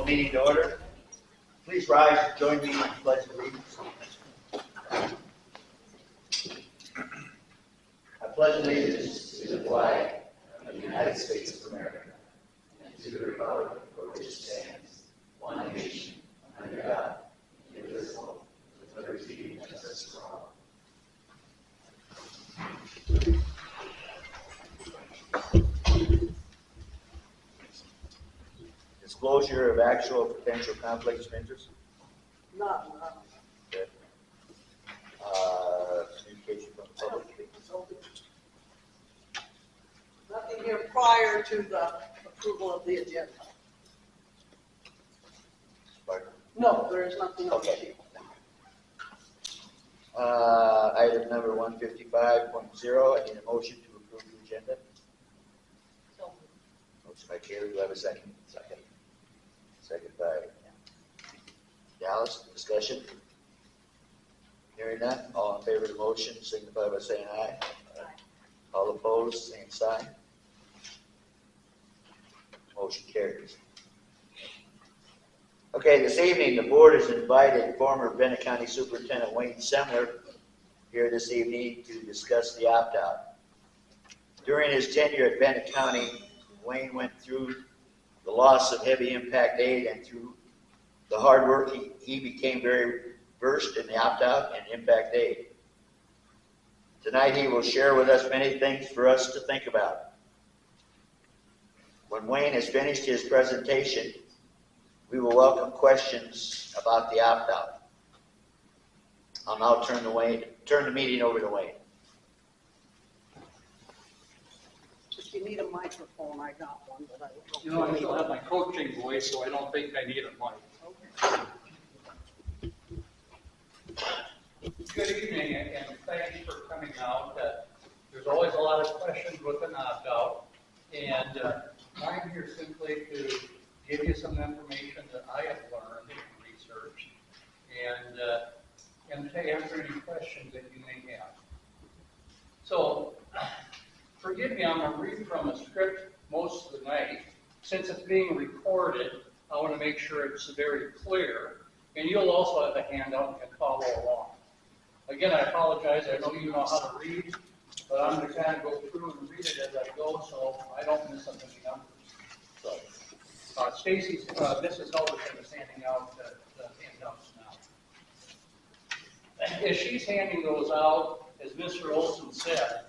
Call meeting to order. Please rise and join me in the pledge of allegiance. I pledge allegiance to the flag of the United States of America and to the republic for which it stands, one nation, under God, indivisible, with liberty and justice for all. Disclosure of actual or potential conflicts of interest. None. Okay. Communication from the public. Nothing here prior to the approval of the agenda. Pardon? No, there is nothing on the Okay. sheet. Item number 155.0. I need a motion to approve the agenda. Motion by Kaylee. Do I have a second? Second. Second by Dallas. Discussion. Hearing none. All in favor of the motion signify by saying aye. All opposed, same sign. Motion carries. Okay, this evening the board has invited former Bennett County Superintendent Wayne Semmler here this evening to discuss the opt-out. During his tenure at Bennett County, Wayne went through the loss of heavy impact aid, and through the hard work he became very versed in the opt-out and impact aid. Tonight he will share with us many things for us to think about. When Wayne has finished his presentation, we will welcome questions about the opt-out. I'll now turn the meeting over to Wayne. If you need a microphone, I got one, but I don't know. You know, I still have my coaching voice, so I don't think I need a mic. Good evening, and thanks for coming out. There's always a lot of questions with an opt-out, and I'm here simply to give you some information that I have learned and researched, and to answer any questions that you may have. So, forgive me, I'm going to read from a script most of the night. Since it's being recorded, I want to make sure it's very clear, and you'll also have a handout and can follow along. Again, I apologize, I know you know how to read, but I'm going to kind of go through and read it as I go so I don't miss up any numbers. So, Stacy's, Mrs. Helverson is handing out the handouts now. As she's handing those out, as Mr. Olson said,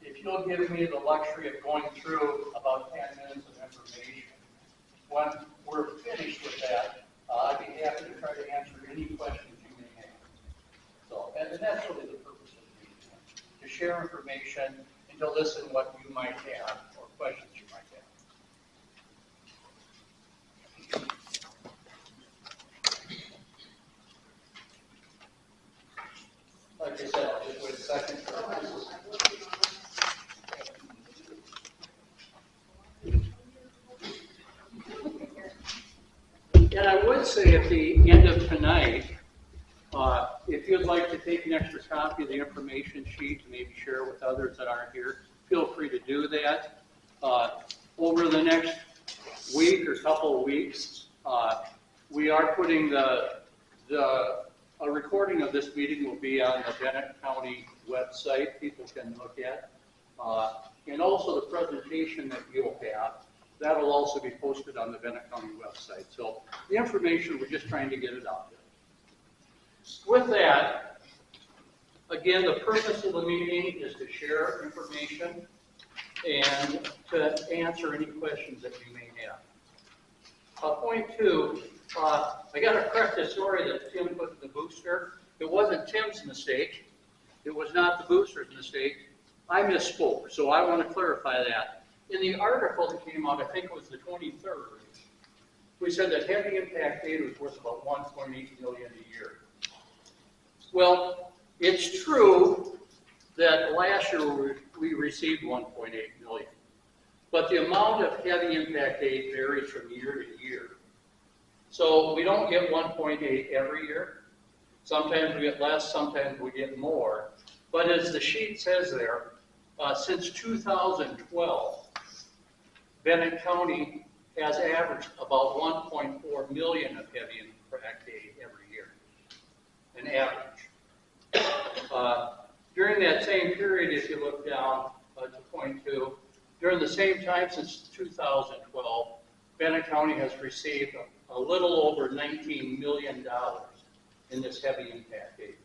if you'll give me the luxury of going through about 10 minutes of information, when we're finished with that, I'd be happy to try to answer any questions you may have. So, and that's really the purpose of the meeting, to share information and to listen what you might have or questions you might have. Like I said, I'll just wait a second. And I would say at the end of tonight, if you'd like to take an extra copy of the information sheet and maybe share it with others that aren't here, feel free to do that. Over the next week or couple of weeks, we are putting a recording of this meeting will be on the Bennett County website. People can look at. And also the presentation that you'll have, that will also be posted on the Bennett County website. So the information, we're just trying to get it out there. With that, again, the purpose of the meeting is to share information and to answer any questions that you may have. Point two, I got to correct the story that Tim put in the booster. It wasn't Tim's mistake. It was not the booster's mistake. I misspoke, so I want to clarify that. In the article that came out, I think it was the 23rd, we said that heavy impact aid was worth about $1.8 million a year. Well, it's true that last year we received $1.8 million, but the amount of heavy impact aid varies from year to year. So we don't get 1.8 every year. Sometimes we get less, sometimes we get more. But as the sheet says there, since 2012, Bennett County has averaged about 1.4 million of heavy impact aid every year, an average. During that same period, if you look down to point 2, during the same time since 2012, Bennett County has received a little over $19 million in this heavy impact aid.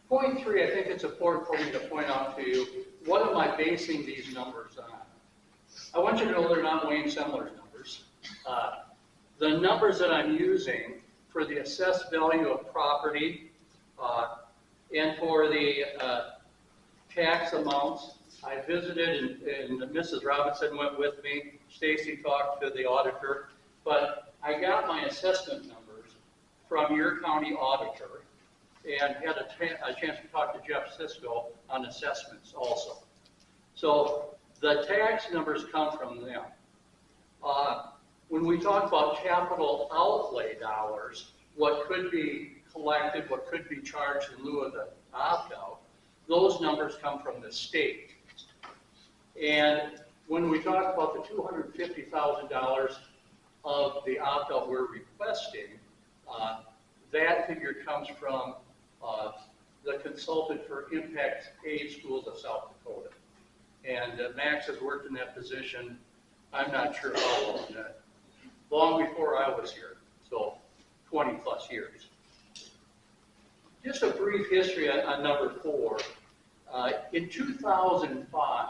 Point 3, I think it's important for me to point out to you, what am I basing these numbers on? I want you to know they're not Wayne Semmler's numbers. The numbers that I'm using for the assessed value of property and for the tax amounts, I visited and Mrs. Robinson went with me. Stacy talked to the auditor, but I got my assessment numbers from your county auditor and had a chance to talk to Jeff Cisco on assessments also. So the tax numbers come from them. When we talk about capital outlay dollars, what could be collected, what could be charged in lieu of the opt-out, those numbers come from the state. And when we talk about the $250,000 of the opt-out we're requesting, that figure comes from the consultant for impact aid schools of South Dakota. And Max has worked in that position, I'm not sure how long, long before I was here, so 20 plus years. Just a brief history on number 4. In 2005,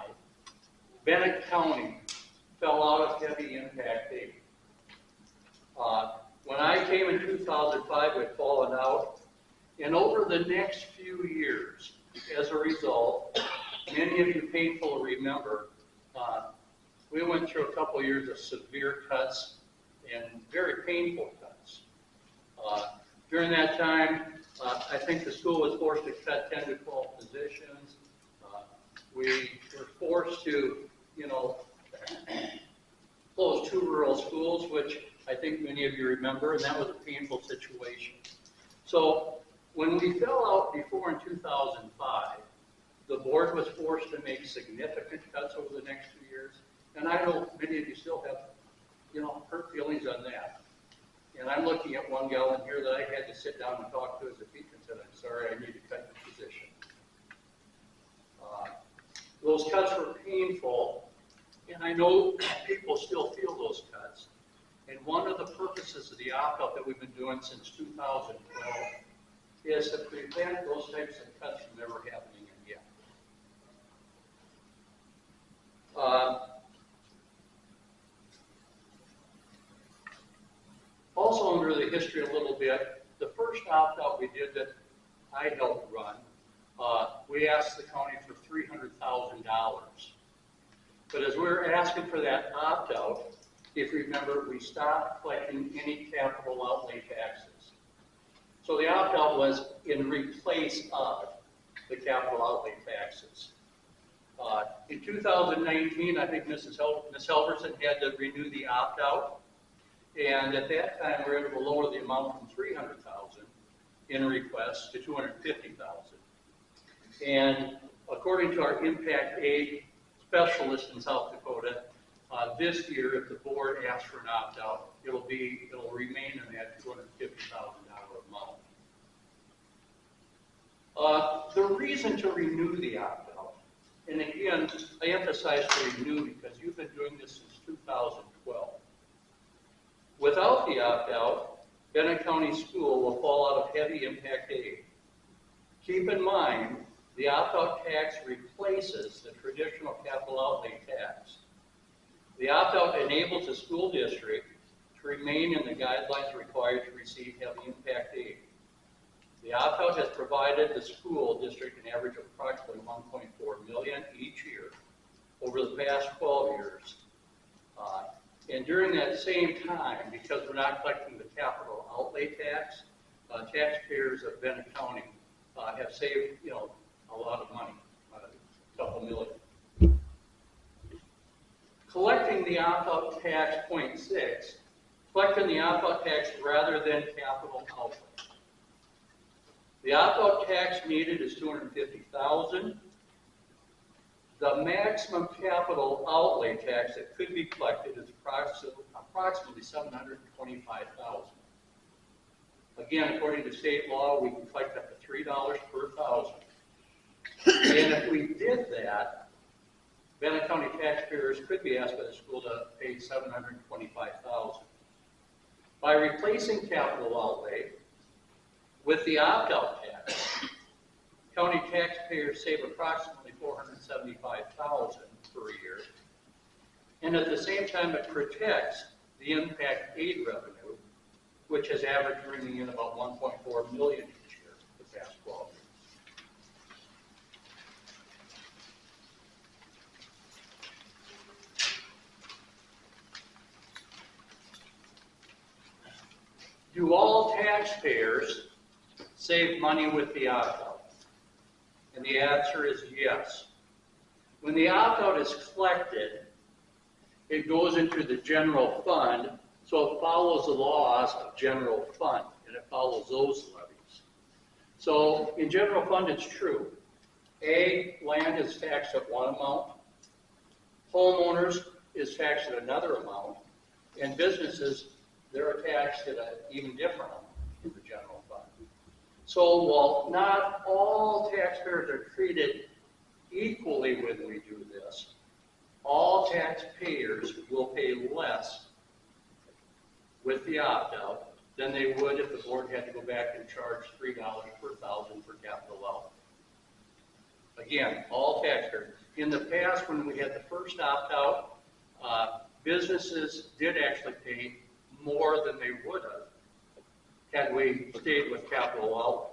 Bennett County fell out of heavy impact aid. When I came in 2005, it had fallen out. And over the next few years, as a result, many of you painfully remember, we went through a couple of years of severe cuts and very painful cuts. During that time, I think the school was forced to cut 10 to 12 positions. We were forced to, close 2 rural schools, which I think many of you remember, and that was a painful situation. So when we fell out before in 2005, the board was forced to make significant cuts over the next 2 years, and I know many of you still have, hurt feelings on that. And I'm looking at one gal in here that I had to sit down and talk to as a teacher and said, I'm sorry, I need to cut your position. Those cuts were painful, and I know people still feel those cuts. And one of the purposes of the opt-out that we've been doing since 2012 is to prevent those types of cuts from ever happening again. Also under the history a little bit, the first opt-out we did that I helped run, we asked the county for $300,000. But as we were asking for that opt-out, if you remember, we stopped collecting any capital outlay taxes. So the opt-out was in replace of the capital outlay taxes. In 2019, I think Ms. Helverson had to renew the opt-out. And at that time, we were able to lower the amount from $300,000 in requests to $250,000. And according to our impact aid specialist in South Dakota, this year, if the board asks for an opt-out, it'll remain in that $250,000 amount. The reason to renew the opt-out, and again, I emphasize to renew because you've been doing this since 2012. Without the opt-out, Bennett County School will fall out of heavy impact aid. Keep in mind, the opt-out tax replaces the traditional capital outlay tax. The opt-out enables the school district to remain in the guidelines required to receive heavy impact aid. The opt-out has provided the school district an average of approximately $1.4 million each year over the past 12 years. And during that same time, because we're not collecting the capital outlay tax, taxpayers of Bennett County have saved, a lot of money, a couple million. Collecting the opt-out tax, point 6, collecting the opt-out tax rather than capital outlay. The opt-out tax needed is $250,000. The maximum capital outlay tax that could be collected is approximately $725,000. Again, according to state law, we can collect up to $3 per thousand. And if we did that, Bannock County taxpayers could be asked by the school to pay $725,000. By replacing capital outlay with the opt-out tax, county taxpayers save approximately $475,000 per year, and at the same time it protects the impact aid revenue, which has averaged bringing in about $1.4 million each year the past 12 years. Do all taxpayers save money with the opt-out? And the answer is yes. When the opt-out is collected, it goes into the general fund, so it follows the laws of general fund, and it follows those levies. So in general fund, it's true. Land is taxed at one amount, homeowners is taxed at another amount, and businesses, they're taxed at an even different amount in the general fund. So while not all taxpayers are treated equally when we do this, all taxpayers will pay less with the opt-out than they would if the board had to go back and charge $3 per thousand for capital outlay. Again, all taxpayers. In the past, when we had the first opt-out, businesses did actually pay more than they would have had we stayed with capital outlay.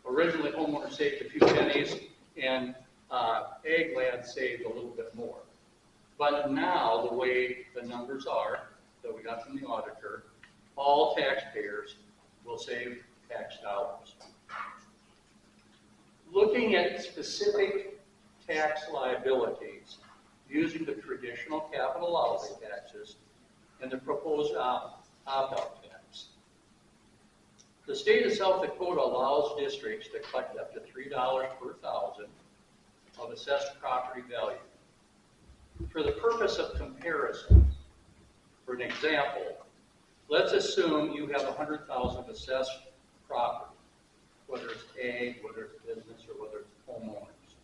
Originally, homeowners saved a few pennies, and ag land saved a little bit more. But now, the way the numbers are that we got from the auditor, all taxpayers will save tax dollars. Looking at specific tax liabilities using the traditional capital outlay taxes and the proposed opt-out tax. The state of South Dakota allows districts to collect up to $3 per thousand of assessed property value. For the purpose of comparison, for an example, let's assume you have 100,000 of assessed property, whether it's ag, whether it's business, or whether it's homeowners.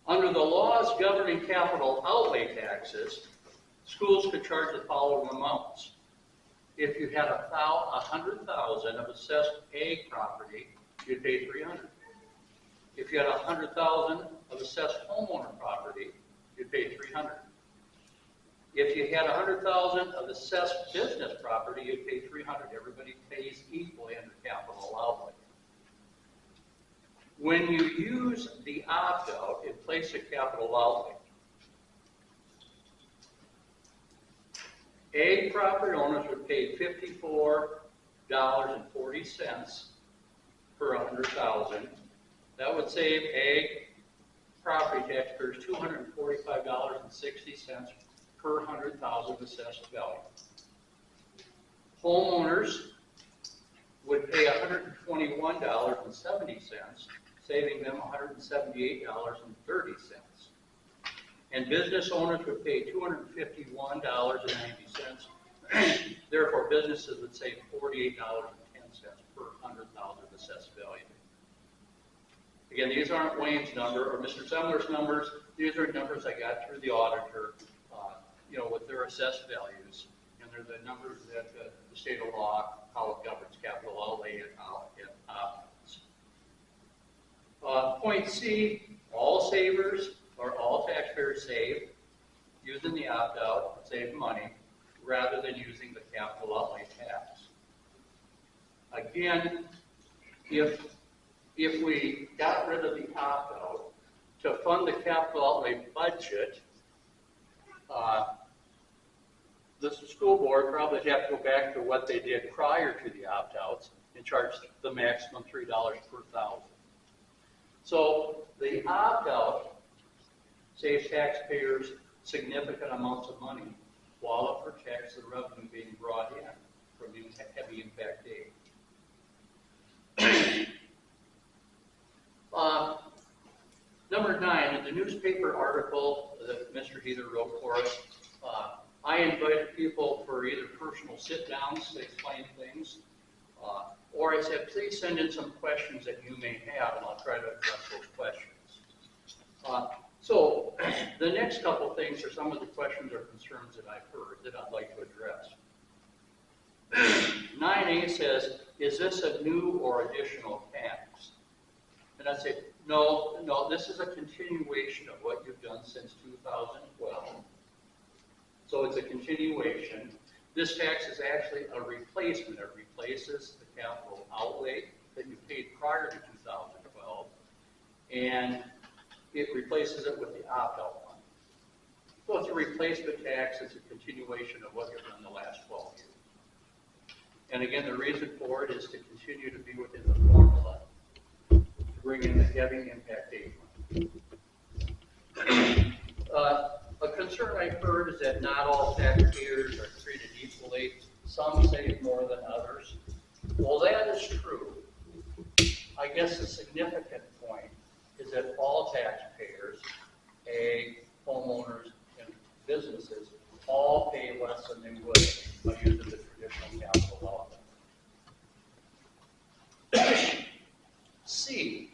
Under the laws governing capital outlay taxes, schools could charge the following amounts. If you had 100,000 of assessed ag property, you'd pay $300. If you had 100,000 of assessed homeowner property, you'd pay $300. If you had 100,000 of assessed business property, you'd pay $300. Everybody pays equally under capital outlay. When you use the opt-out in place of capital outlay, ag property owners would pay $54.40 per 100,000. That would save ag property taxpayers $245.60 per 100,000 assessed value. Homeowners would pay $121.70, saving them $178.30. And business owners would pay $251.90. Therefore, businesses would save $48.10 per 100,000 assessed value. Again, these aren't Wayne's number or Mr. Semmler's numbers. These are numbers I got through the auditor, with their assessed values. And they're the numbers that the state of law, how it governs capital outlay and opt-outs. Point C, all savers or all taxpayers save using the opt-out, save money, rather than using the capital outlay tax. Again, if we got rid of the opt-out to fund the capital outlay budget, the school board probably have to go back to what they did prior to the opt-outs and charge the maximum $3 per thousand. So the opt-out saves taxpayers significant amounts of money while it protects the revenue being brought in from the heavy impact aid. Number 9, in the newspaper article that Mr. Heather wrote for us, I invited people for either personal sit-downs to explain things, or I said, please send in some questions that you may have, and I'll try to address those questions. So the next couple things are some of the questions or concerns that I've heard that I'd like to address. 9A says, is this a new or additional tax? And I say, no, this is a continuation of what you've done since 2012. So it's a continuation. This tax is actually a replacement. It replaces the capital outlay that you paid prior to 2012, and it replaces it with the opt-out one. So it's a replacement tax. It's a continuation of what you've done the last 12 years. And again, the reason for it is to continue to be within the formula to bring in the heavy impact aid money. A concern I've heard is that not all taxpayers are treated equally. Some save more than others. Well, that is true. I guess the significant point is that all taxpayers, homeowners, and businesses, all pay less than they would by using the traditional capital outlay. C,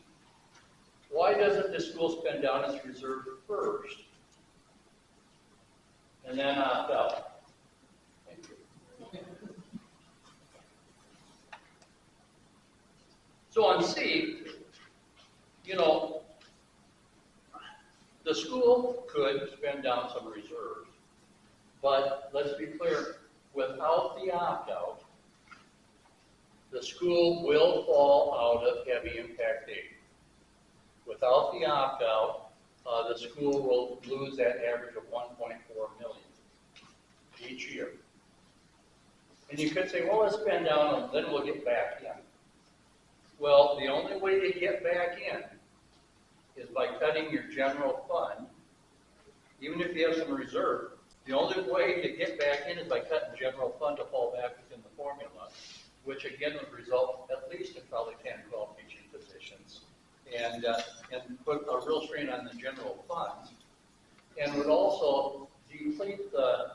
why doesn't the school spend down its reserve first and then opt out? Thank you. So on C, the school could spend down some reserves, but let's be clear, without the opt-out, the school will fall out of heavy impact aid. Without the opt-out, the school will lose that average of $1.4 million each year. And you could say, well, let's spend down and then we'll get back in. Well, the only way to get back in is by cutting your general fund. Even if you have some reserve, the only way to get back in is by cutting general fund to fall back within the formula, which again would result at least in probably 10, 12 teaching positions, and put a real strain on the general funds, and would also deplete the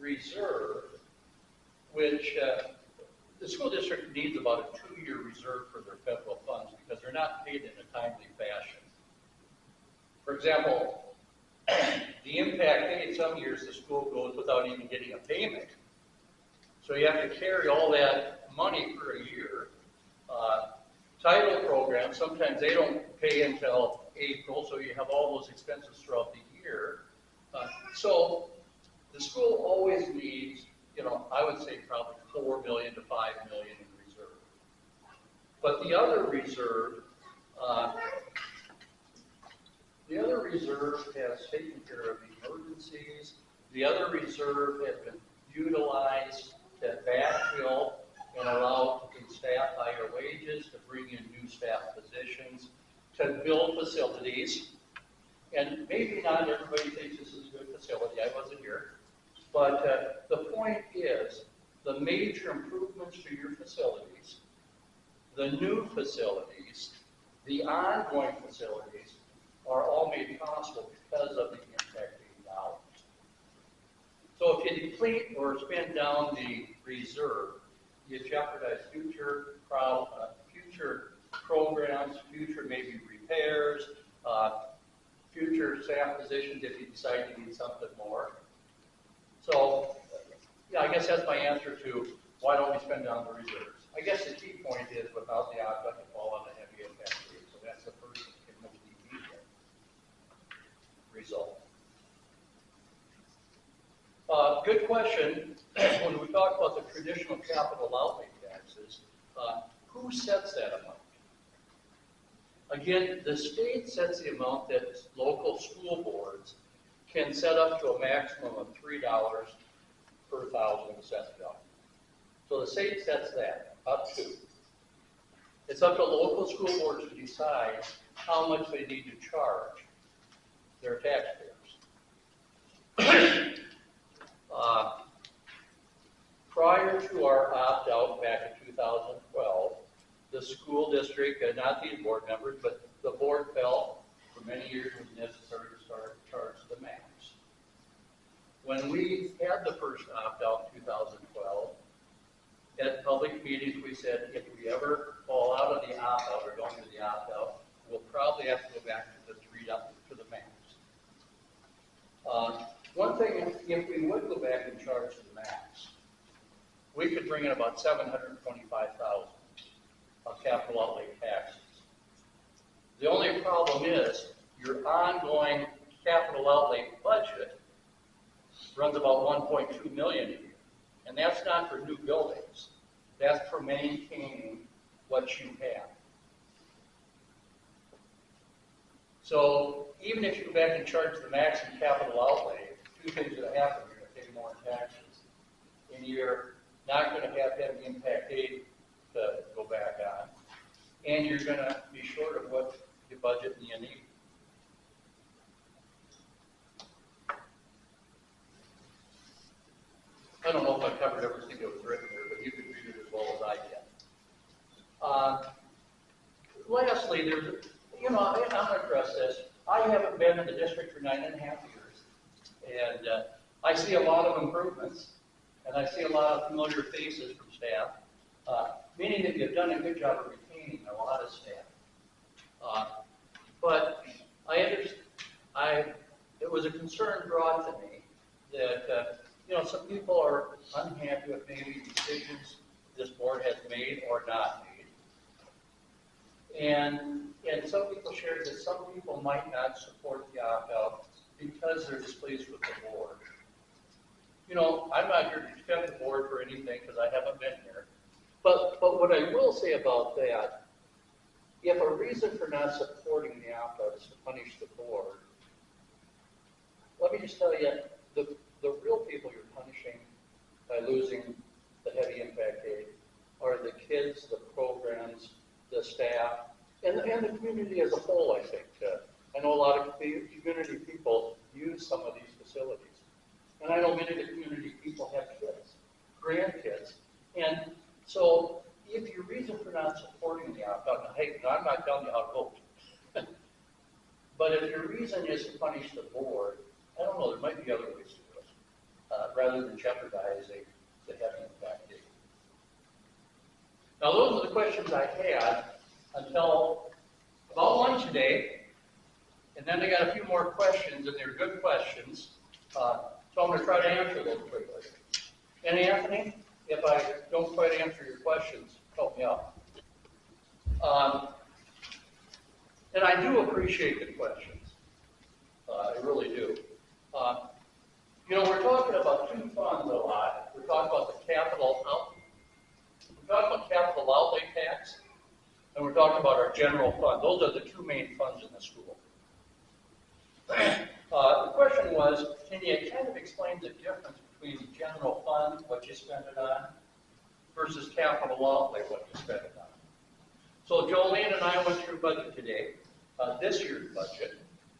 reserve, which the school district needs about a 2-year reserve for their federal funds because they're not paid in a timely fashion. For example, the impact aid, some years the school goes without even getting a payment. So you have to carry all that money for a year. Title programs, sometimes they don't pay until April, so you have all those expenses throughout the year. So the school always needs, I would say probably $4 million to $5 million in reserve. But the other reserve has taken care of emergencies. The other reserve has been utilized to backfill and allow staff higher wages, to bring in new staff positions, to build facilities. And maybe not everybody thinks this is a good facility. I wasn't here. But the point is, the major improvements to your facilities, the new facilities, the ongoing facilities are all made possible because of the impact aid dollars. So if you deplete or spend down the reserve, you jeopardize future programs, future maybe repairs, future staff positions if you decide you need something more. So, yeah, I guess that's my answer to why don't we spend down the reserves. I guess the key point is without the opt-out, you fall on the heavy impact aid. So that's the first and most immediate result. Good question. When we talk about the traditional capital outlay taxes, who sets that amount? Again, the state sets the amount that local school boards can set up to a maximum of $3 per thousand assessed value. So the state sets that up to. It's up to local school boards to decide how much they need to charge their taxpayers. Prior to our opt-out back in 2012, the school district, not these board members, but the board felt, for many years it was necessary to start charge the max. When we had the first opt-out in 2012, at public meetings, we said if we ever fall out of the opt-out or don't do the opt-out, we'll probably have to go back to the to the max. One thing, if we would go back and charge the max, we could bring in about $725,000 of capital outlay taxes. The only problem is your ongoing capital outlay budget runs about $1.2 million a year, and that's not for new buildings. That's for maintaining what you have. So even if you go back and charge the max in capital outlay, two things that happen: you're going to pay more in taxes, and you're not going to have any impact aid to go back on, and you're going to be short of what you budget and you need. I don't know if I covered everything that was written there, but you can read it as well as I can. Lastly, there's, I'm going to address this. I haven't been in the district for 9.5 years, and I see a lot of improvements, and I see a lot of familiar faces from staff, meaning that you've done a good job of retaining a lot of staff. But it was a concern brought to me that some people are unhappy with maybe decisions this board has made or not made. And some people shared that some people might not support the opt-out because they're displeased with the board. I'm not here to defend the board for anything because I haven't been here. But what I will say about that, if a reason for not supporting the opt-out is to punish the board, let me just tell you, the real people you're punishing by losing the heavy impact aid are the kids, the programs, the staff, and the community as a whole, I think. I know a lot of community people use some of these facilities. And I know many of the community people have kids, grandkids. And so if your reason for not supporting the opt-out, hey, I'm not telling you how to vote. But if your reason is to punish the board, I don't know, there might be other ways to do it, rather than jeopardizing the heavy impact aid. Now, those are the questions I had until about lunch today, and then I got a few more questions, and they're good questions, so I'm going to try to answer them quickly. And Anthony, if I don't quite answer your questions, help me out. And I do appreciate the questions. I really do. We're talking about two funds a lot. We're talking about the capital outlay tax, and we're talking about our general fund. Those are the two main funds in the school. The question was, can you kind of explain the difference between the general fund, what you spend it on, versus capital outlay, what you spend it on? So Jolene and I went through budget today, this year's budget,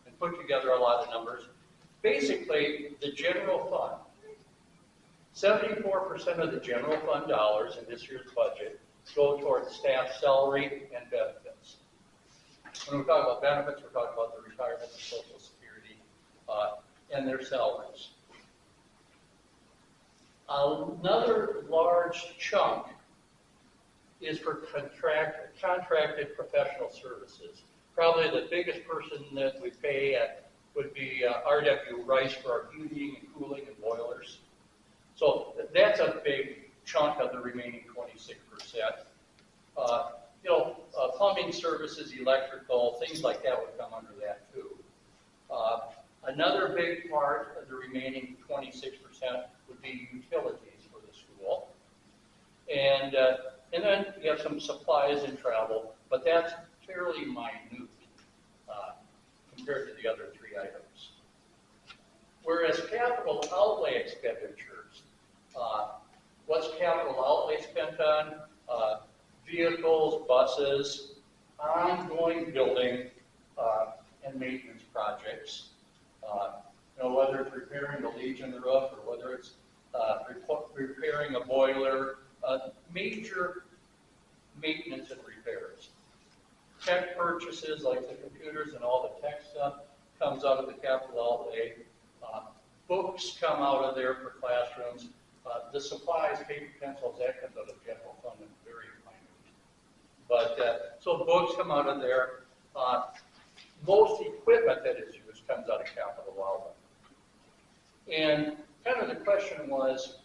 and put together a lot of numbers. Basically, the general fund, 74% of the general fund dollars in this year's budget go towards staff salary and benefits. When we talk about benefits, we're talking about the retirement and Social Security and their salaries. Another large chunk is for contracted professional services. Probably the biggest person that we pay would be R.W. Rice for our heating and cooling and boilers. So that's a big chunk of the remaining 26%. Plumbing services, electrical, things like that would come under that too. Another big part of the remaining 26% would be utilities for the school. And then you have some supplies and travel, but that's fairly minute compared to the other three items. Whereas capital outlay expenditures, what's capital outlay spent on? Vehicles, buses, ongoing building and maintenance projects. Whether it's repairing the leak in the roof or whether it's repairing a boiler, major maintenance and repairs. tech purchases like the computers and all the tech stuff comes out of the capital outlay. Books come out of there for classrooms. The supplies, paper, pencils, that comes out of general fund and very minute. But so books come out of there. Most equipment that is used comes out of capital outlay. And kind of the question was,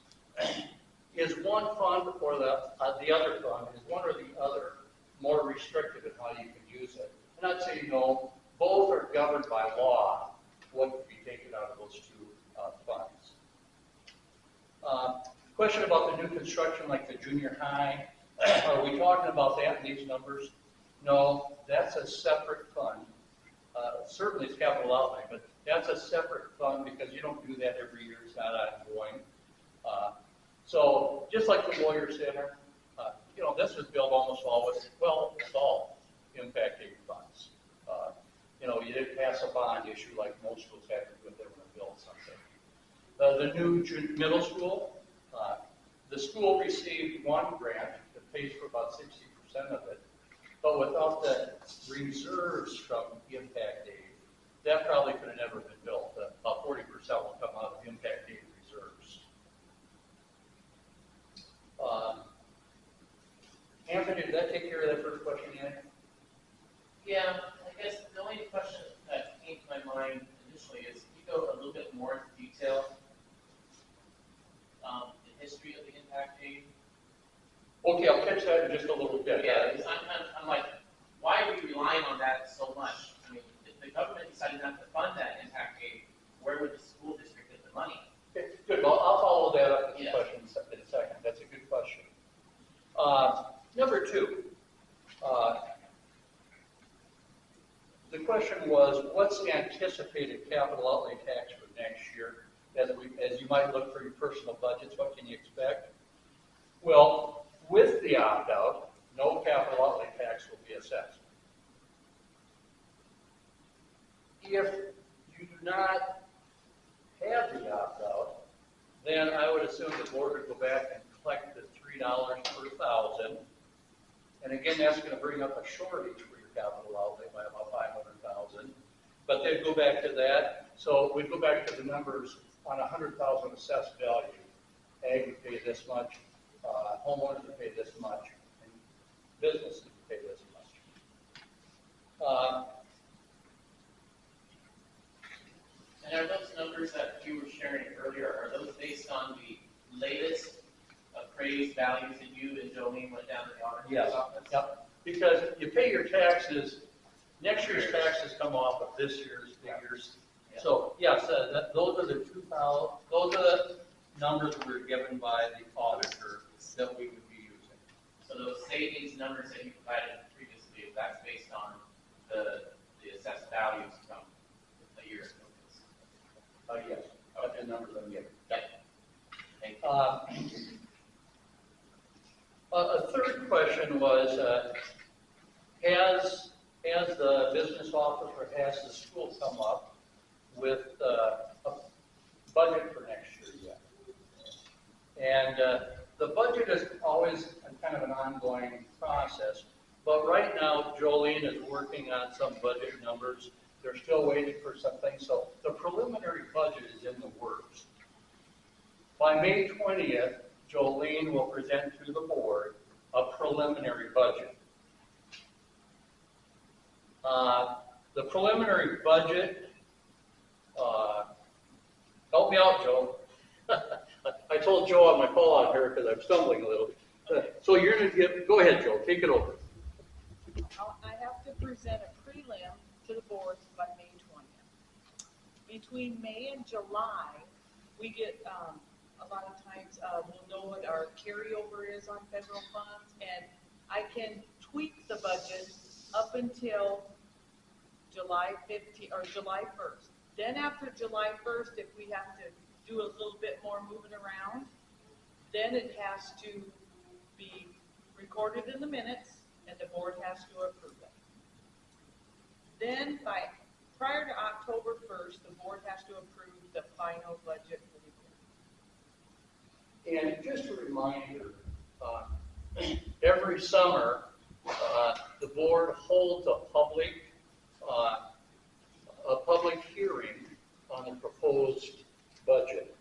is one fund or the other fund, is one or the other more restrictive in how you can use it? And I'd say no, both are governed by law, what can be taken out of those two funds. Question about the new construction like the junior high, are we talking about that in these numbers? No, that's a separate fund. Certainly it's capital outlay, but that's a separate fund because you don't do that every year, it's not ongoing. So just like the lawyer center, this was built almost always, well, it's all impact aid funds. You didn't pass a bond issue like most schools have to do if they want to build something. The new middle school, the school received one grant that pays for about 60% of it, but without the reserves from impact aid, that probably could have never been built. About 40% will come out of impact aid reserves. Anthony, did that take care of that first question yet? Yeah, I guess the only question that came to my mind initially is, can you go a little bit more into detail, the history of the impact aid? Okay, I'll catch that in just a little bit. Yeah, because I'm like, why are we relying on that so much? I mean, if the government decided not to fund that impact aid, where would the school district get the money? Okay, good. Well, I'll follow that up with the Yeah. question in a second. That's a good question. Number two, the question was, what's the anticipated capital outlay tax for next year? As you might look for your personal budgets, what can you expect? Well, with the opt-out, no capital outlay tax will be assessed. If you do not have the opt-out, then I would assume the board would go back and collect the $3 per thousand. And again, that's going to bring up a shortage for your capital outlay by about $500,000. But they'd go back to that. So we'd go back to the numbers on 100,000 assessed value. Ag would pay this much, homeowners would pay this much, and businesses would pay this much. And are those numbers that you were sharing earlier, are those based on the latest appraised values that you and Jolene went down to the auditor's office? Yep. Because you pay your taxes, next year's taxes come off of this year's figures. Yeah. So yes, those are the numbers that were given by the auditor that we would be using. So those savings numbers that you provided previously, that's based on the assessed values from a year ago? Yes, that's the numbers I'm giving. Yep. Thank you. A third question was, has the business office or has the school come up with a budget for next year yet? And the budget is always kind of an ongoing process, but right now Jolene is working on some budget numbers. They're still waiting for some things, so the preliminary budget is in the works. By May 20th, Jolene will present to the board a preliminary budget. The preliminary budget, help me out, Joe. I told Joe on my call out here because I'm stumbling a little. So you're going to go ahead, Joe, take it over. I have to present a prelim to the boards by May 20th. Between May and July, we get, a lot of times, we'll know what our carryover is on federal funds, and I can tweak the budget up until July 15th or July 1st. Then after July 1st, if we have to do a little bit more moving around, then it has to be recorded in the minutes, and the board has to approve it. Then prior to October 1st, the board has to approve the final budget for the year. And just a reminder, every summer, the board holds a public hearing on the proposed budget.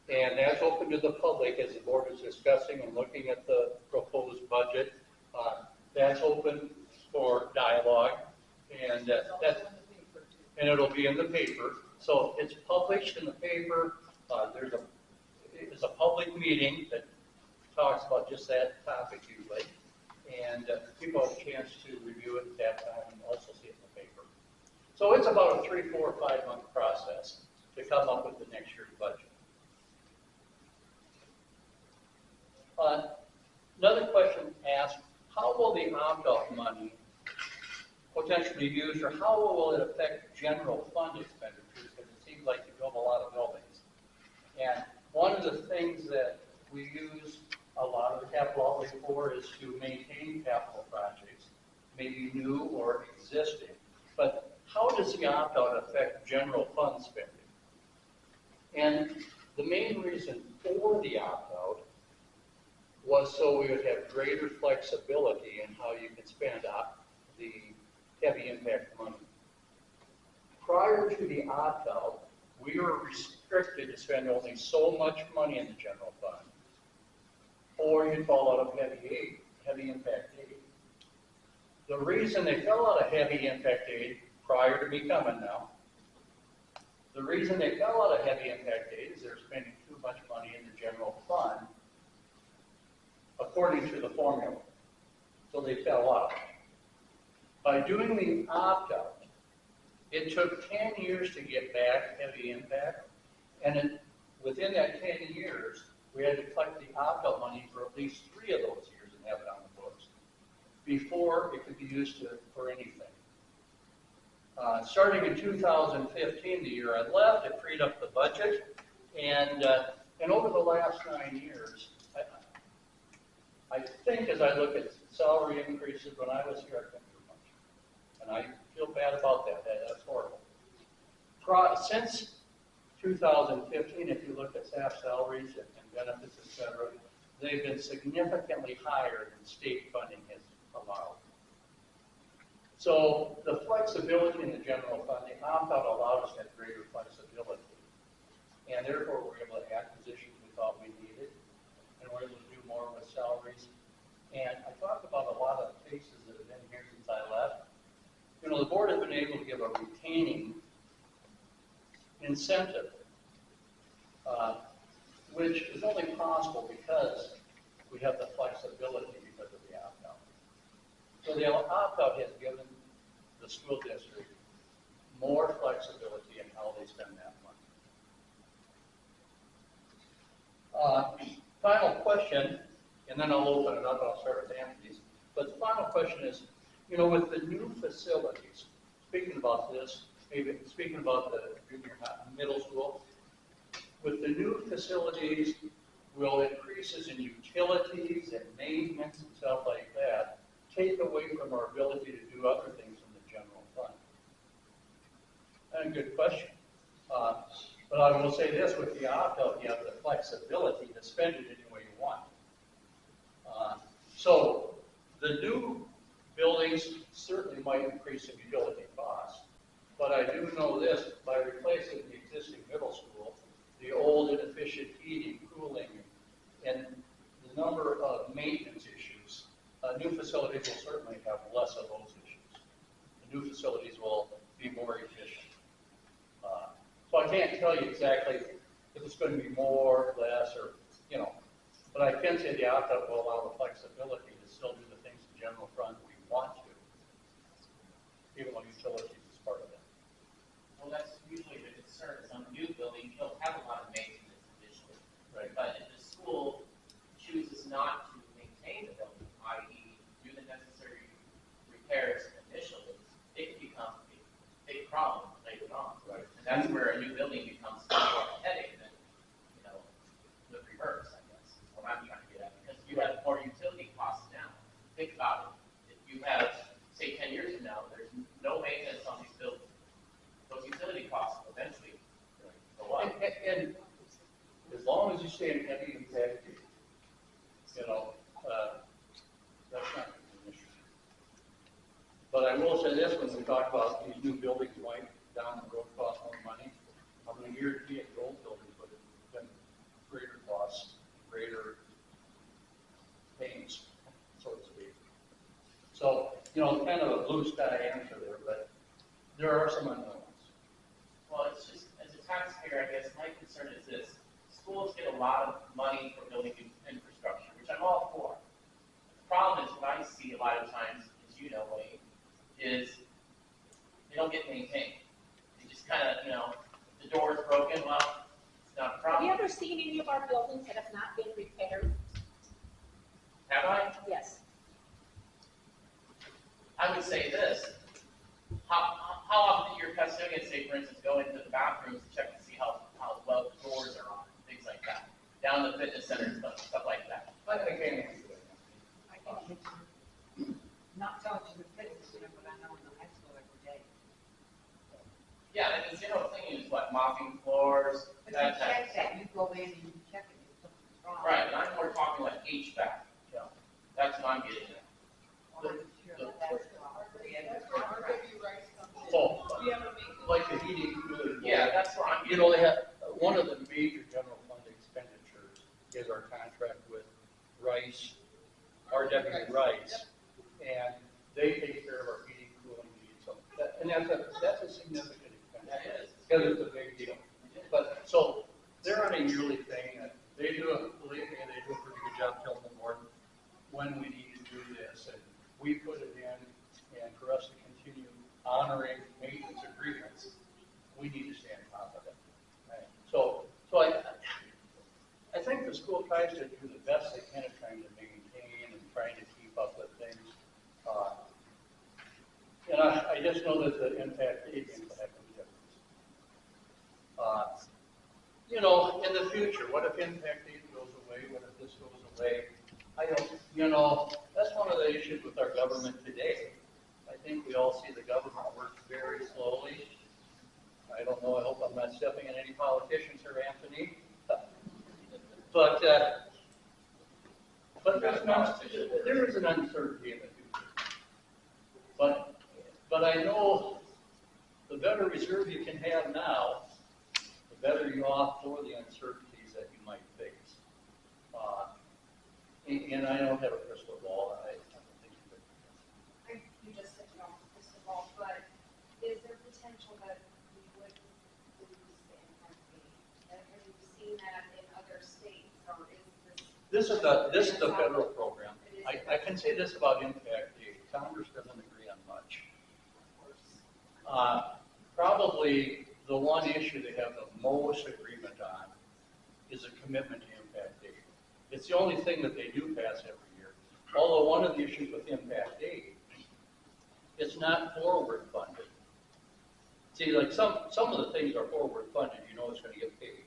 And that's open to the public as the board is discussing and looking at the proposed budget. That's open for dialogue, and and it'll be in the paper. So it's published in the paper. It's a public meeting that talks about just that topic usually, and people have a chance to review it at that time and also see it in the paper. So it's about a 3, 4, 5 month process to come up with the next year's budget. Another question asked, how will the opt-out money potentially be used, or how will it affect general fund expenditures? Because it seems like you build a lot of buildings. And one of the things that we use a lot of the capital outlay for is to maintain capital projects, maybe new or existing. But how does the opt-out affect general fund spending? And the main reason for the opt-out was so we would have greater flexibility in how you can spend the heavy impact money. Prior to the opt-out, we were restricted to spend only so much money in the general fund, or you'd fall out of heavy impact aid. The reason they fell out of heavy impact aid prior to me coming now, the reason they fell out of heavy impact aid is they're spending too much money in the general fund according to the formula. So they fell out. By doing the opt-out, it took 10 years to get back heavy impact, and within that 10 years, we had to collect the opt-out money for at least 3 of those years and have it on the books before it could be used for anything. Starting in 2015, the year I left, it freed up the budget, and over the last 9 years, I think as I look at salary increases, when I was here, I couldn't do much. And I feel bad about that. That's horrible. Since 2015, if you look at staff salaries and benefits, et cetera, they've been significantly higher than state funding has allowed. So the flexibility in the general fund, the opt-out allowed us to have greater flexibility. And therefore, we're able to add positions we thought we needed, and we're able to do more with salaries. And I talked about a lot of cases that have been here since I left. You know, the board has been able to give a retaining incentive, which is only possible because we have the flexibility because of the opt-out. So the opt-out has given the school district more flexibility in how they spend that money. Final question, and then I'll open it up, I'll start with Anthony's. But the final question is, you know, with the new facilities, speaking about this, maybe speaking about the junior high, middle school, with the new facilities, will increases in utilities and maintenance and stuff like that take away from our ability to do other things in the general fund? And a good question. But I will say this, with the opt-out, you have the flexibility to spend it any way you want. So the new buildings certainly might increase in utility costs, but I do know this, by replacing the existing middle school, the old inefficient heating, cooling, and the number of maintenance issues, new facilities will certainly have less of those issues. The new facilities will be more efficient. So I can't tell you exactly if it's going to be more, less, or, you know, but I can say the opt-out will allow the flexibility to still do the things in general fund we want to, even though utilities is part of it. Well, that's usually the concern is on the new building, you'll have a lot of maintenance initially. Right. But if the school chooses not to maintain the building, i.e. do the necessary repairs initially, it can become a big problem later on. Right. And that's where a new building becomes more of a headache than, you know, the reverse, I guess, is what I'm trying to get at. Because you have more utility costs now. Think about it. If you have, say, 10 years from now, there's no maintenance on these buildings. Those utility costs will eventually go up. And as long as you stay in heavy impact, you know, that's not an issue. I will say this, when we talk about these new buildings going down the road cost more money, I'm going to guarantee the old buildings would have been greater costs, greater pains, so to speak. So, kind of a blue sky answer there, but there are some unknowns. Well, it's just, as a taxpayer, I guess my concern is this. Schools get a lot of money for building new infrastructure, which I'm all for. The problem is, what I see a lot of times, as you know, Wayne, is they don't get maintained. They just kind of, the door is broken, well, it's not a Have problem. you ever seen any of our buildings that have not been repaired? Have I? Yes. I would say this. How often do your custodians, say, for instance, go into the bathrooms to check to see how well the doors are on, things like that? Down in the fitness center and stuff like that. I can't answer that. I can not tell you the fitness center, but I know in the high school every day. Yeah, and the general thing is what, mopping floors, But you that type of check stuff. that, you go in and you check it, if something's wrong. Right, and I'm more talking like HVAC, that's what I'm getting at. Well, I'm sure that that's wrong. That's where RW Rice comes in. So, We have a maintenance. like the heating, cooling. Yeah, that's where I'm You getting know, at. they have, one of the major general fund expenditures is our contract with Rice, RW Rice, and they take care of our heating, cooling needs. So and that's a significant That expenditure, is. because it's a big deal. But, so, they're on a yearly thing, and they do, believe me, they do a pretty good job telling the board when we need to do this, and we put it in, and for us to continue honoring maintenance agreements, we need to stay on top of it. Right? So I think the school tries to do the best they can at trying to maintain and trying to keep up with things. And I just know that the impact is going to have a difference. In the future, what if impact aid goes away? What if this goes away? I don't, that's one of the issues with our government today. I think we all see the government work very slowly. I don't know, I hope I'm not stepping in any politicians here, Anthony. But there is an uncertainty in the future. But I know the better reserve you can have now, the better you are for the uncertainties that you might face. And I don't have a crystal ball. I don't think you could. You just said you don't have a crystal ball, but is there potential that we would lose the impact fee? Have you seen that in other states, or is this? This is the federal program. I can say this about impact aid. Congress doesn't agree on much. Probably the one issue they have the most agreement on is a commitment to impact aid. It's the only thing that they do pass every year. Although one of the issues with impact aid, it's not forward funded. See, like some of the things are forward funded, it's going to get paid.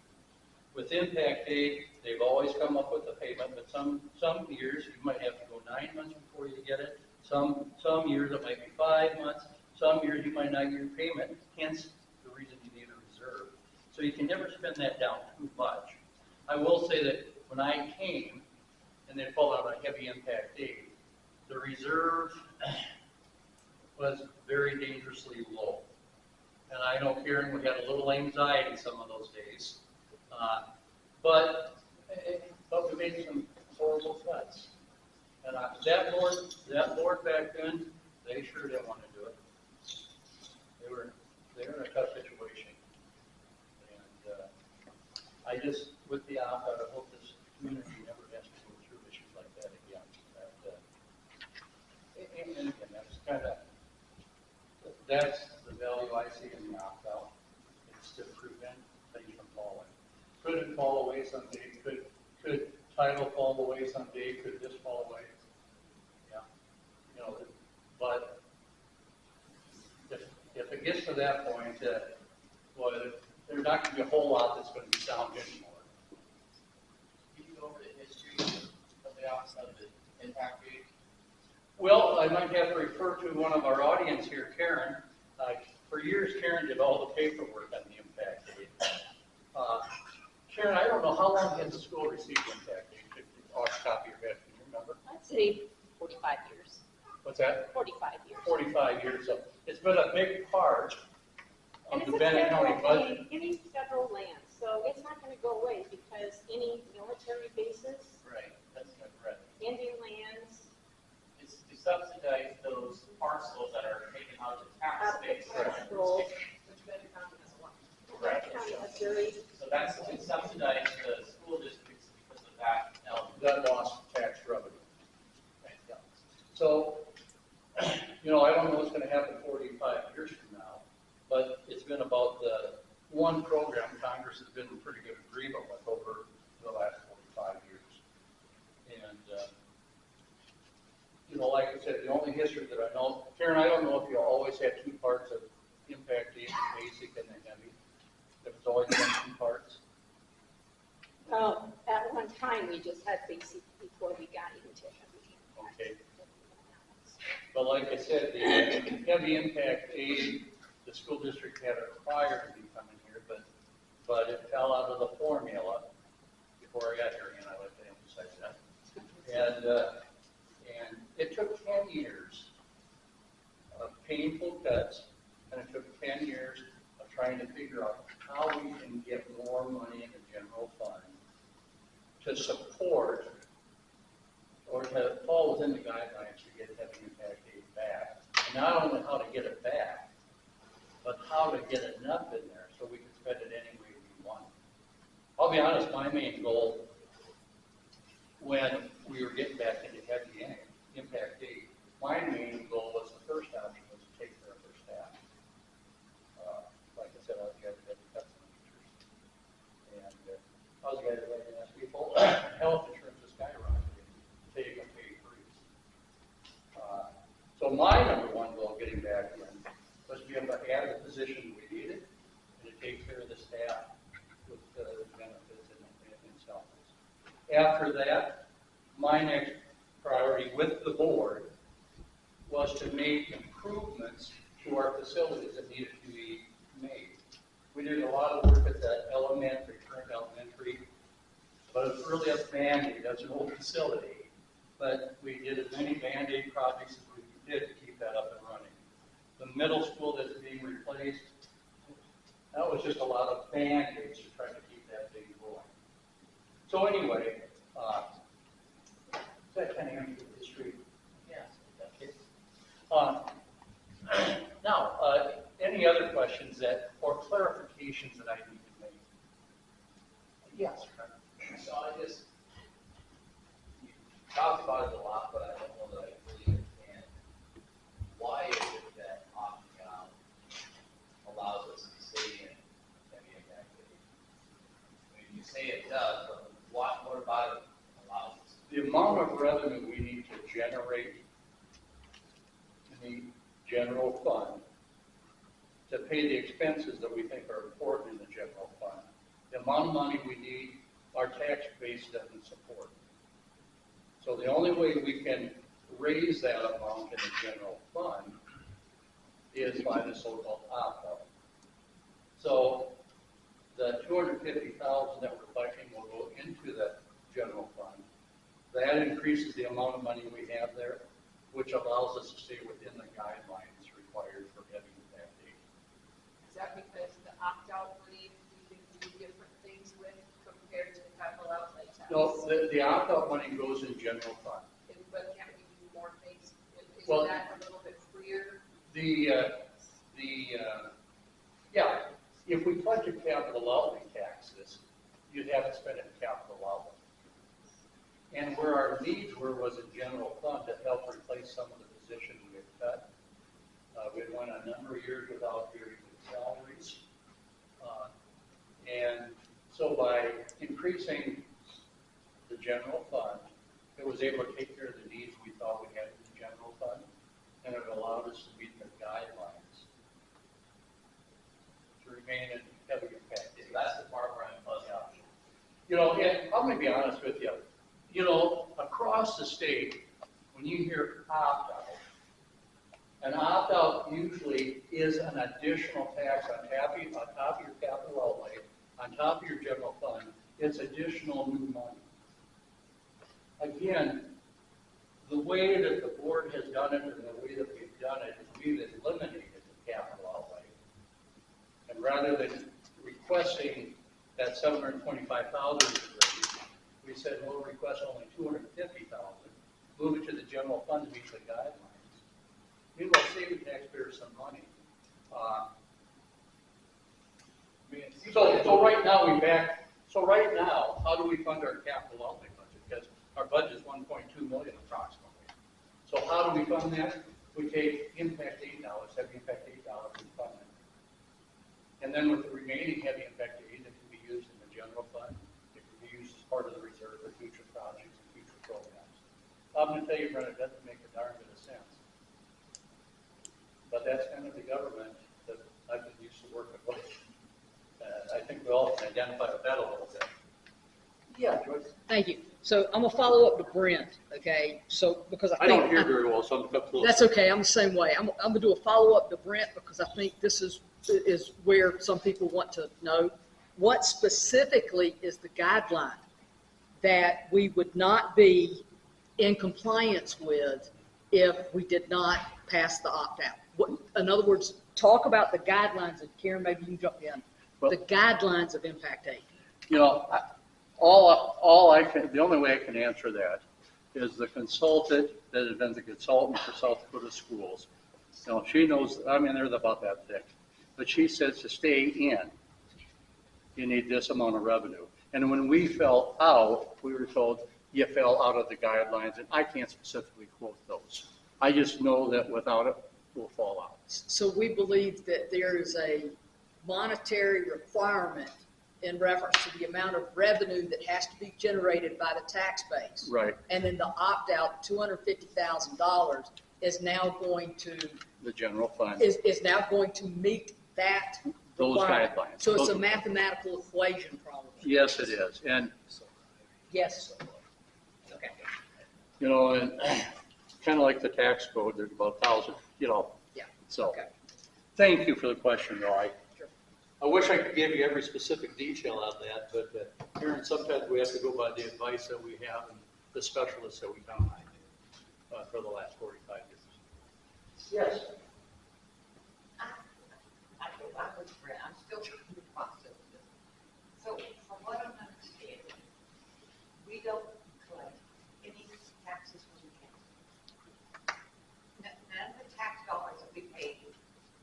With impact aid, they've always come up with the payment, but some years you might have to go 9 months before you get it. Some years it might be 5 months. Some years you might not get your payment, hence the reason you need a reserve. So you can never spend that down too much. I will say that when I came, and they pulled out a heavy impact aid, the reserve was very dangerously low. And I know Karen, we had a little anxiety some of those days. But we made some horrible cuts. And that board back then, they sure didn't want to do it. They were in a tough situation. And I just, with the opt-out, I hope this community never has to go through issues like that again. And again, that's the value I see in the opt-out. It's to prevent things from falling. Could it fall away someday? Could title fall away someday? Could this fall away? Yeah. But if it gets to that point, well, there's not going to be a whole lot that's going to be sound anymore. Can you go over the history of the impact aid? Well, I might have to refer to one of our audience here, Karen. For years, Karen did all the paperwork on the impact aid. Karen, I don't know how long has the school received impact aid? Off the top of your head, can you remember? I'd say 45 years. What's that? 45 years. 45 years. So it's been a big part And of it's the a Bennett County federal budget. thing, any federal land, so it's not gonna go away because any military bases, Right, that's correct. Indian lands, It's to subsidize those parcels that are taken out of the tax out of the base. tax rolls, Which Benton County has one. Correct. County, Missouri, So that's to subsidize the school districts because of that element. That lost tax revenue. Yeah. So, I don't know what's going to happen 45 years from now, but it's been about the one program Congress has been in pretty good agreement with over the last 45 years. And, like I said, the only history that I know, Karen, I don't know if you always had two parts of impact aid, the basic and the heavy. If it's always been two parts. at one time, we just had basic before we got into heavy. Okay. But like I said, the heavy impact aid, the school district had required to be coming here, but it fell out of the formula before I got here, and I like to emphasize that. And it took 10 years of painful cuts, and it took 10 years of trying to figure out how we can get more money in the general fund to support or to fall within the guidelines to get heavy impact aid back. And not only how to get it back, but how to get enough in there so we can spend it any way we want. I'll be honest, my main goal when we were getting back into heavy impact aid, my main goal was the first option was to take care of our staff. Like I said, I was the guy that had to cut some teachers. And I was the guy that had to ask people, health insurance is skyrocketing, take a pay freeze. So my number one goal getting back in was to be able to add the position we needed and to take care of the staff with the benefits and salaries. After that, my next priority with the board was to make improvements to our facilities that needed to be made. We did a lot of work at the current elementary, but it's really a Band-Aid, that's an old facility. But we did as many Band-Aid projects as we did to keep that up and running. The middle school that's being replaced, that was just a lot of Band-Aids to try to keep that thing going. So anyway, that kind of answers the history. Yes. Now, any other questions or clarifications that I need to make? Yes. So you talked about it a lot, but I don't know that I fully understand. Why is it that opting out allows us to stay in heavy impact aid? I mean, you say it does, but what about it allows us? The amount of revenue we need to generate in the general fund to pay the expenses that we think are important in the general fund. The amount of money we need, our tax base doesn't support. So the only way we can raise that amount in the general fund is by the so-called opt-out. So the $250,000 that we're collecting will go into the general fund. That increases the amount of money we have there, which allows us to stay within the guidelines required for heavy impact aid. Is that because the opt-out money you can do different things with compared to the capital outlay tax? No, the opt-out money goes in general fund. But can't we do more things? Is Well, that a little bit freer? Yeah, if we collected capital outlay taxes, you'd have to spend it in capital outlay. And where our needs was in general fund to help replace some of the positions we had cut. We had went a number of years without very good salaries. And so by increasing the general fund, it was able to take care of the needs we thought we had in the general fund, and it allowed us to meet the guidelines to remain in heavy impact aid. So that's the part where I'm fuzzy out. And I'm going to be honest with you. Across the state, when you hear opt-out, an opt-out usually is an additional tax on top of your capital outlay, on top of your general fund. It's additional new money. Again, The way that the board has done it and the way that we've done it is we've eliminated the capital outlay. And rather than requesting that 725,000, we said we'll request only 250,000, move it to the general fund to meet the guidelines. Meanwhile, saving taxpayers some money. So right now, how do we fund our capital outlay budget? Because our budget is 1.2 million approximately. So how do we fund that? We take impact aid dollars, heavy impact aid dollars, and fund it. And then with the remaining heavy impact aid, it can be used in the general fund. It can be used as part of the reserve for future projects and future programs. I'm going to tell you, Brent, it doesn't make a darn bit of sense. But that's kind of the government that I've been used to working with. I think we all can identify with that a little bit. Yeah, Joyce. Thank you. So I'm gonna follow up to Brent, okay? So, because I I think. don't hear very well, so I'm going to close. That's okay, I'm the same way. I'm gonna do a follow-up to Brent because I think this is where some people want to know. What specifically is the guideline that we would not be in compliance with if we did not pass the opt-out? In other words, talk about the guidelines, and Karen, maybe you jump in. Well, The guidelines of impact aid. You know, the only way I can answer that is the consultant that has been the consultant for South Dakota schools. You know, she knows, I mean, they're about that thick, but she says to stay in, you need this amount of revenue. And when we fell out, we were told you fell out of the guidelines, and I can't specifically quote those. I just know that without it, we'll fall out. So we believe that there is a monetary requirement in reference to the amount of revenue that has to be generated by the tax base. Right. And then the opt-out, $250,000, is now going to, The general fund. is now going to meet that Those requirement. guidelines. So it's Those- a mathematical equation probably. Yes, it is. And, Yes. Okay. you know, and kind of like the tax code, there's about 1,000, you know. Yeah. So, Okay. thank you for the question, though. Sure. I wish I could give you every specific detail on that, but Karen, sometimes we have to go by the advice that we have and the specialists that we found for the last 45 years. Yes. I'm with Brent, I'm still trying to process this. So from what I'm understanding, we don't collect any taxes from the county. None of the tax dollars that we pay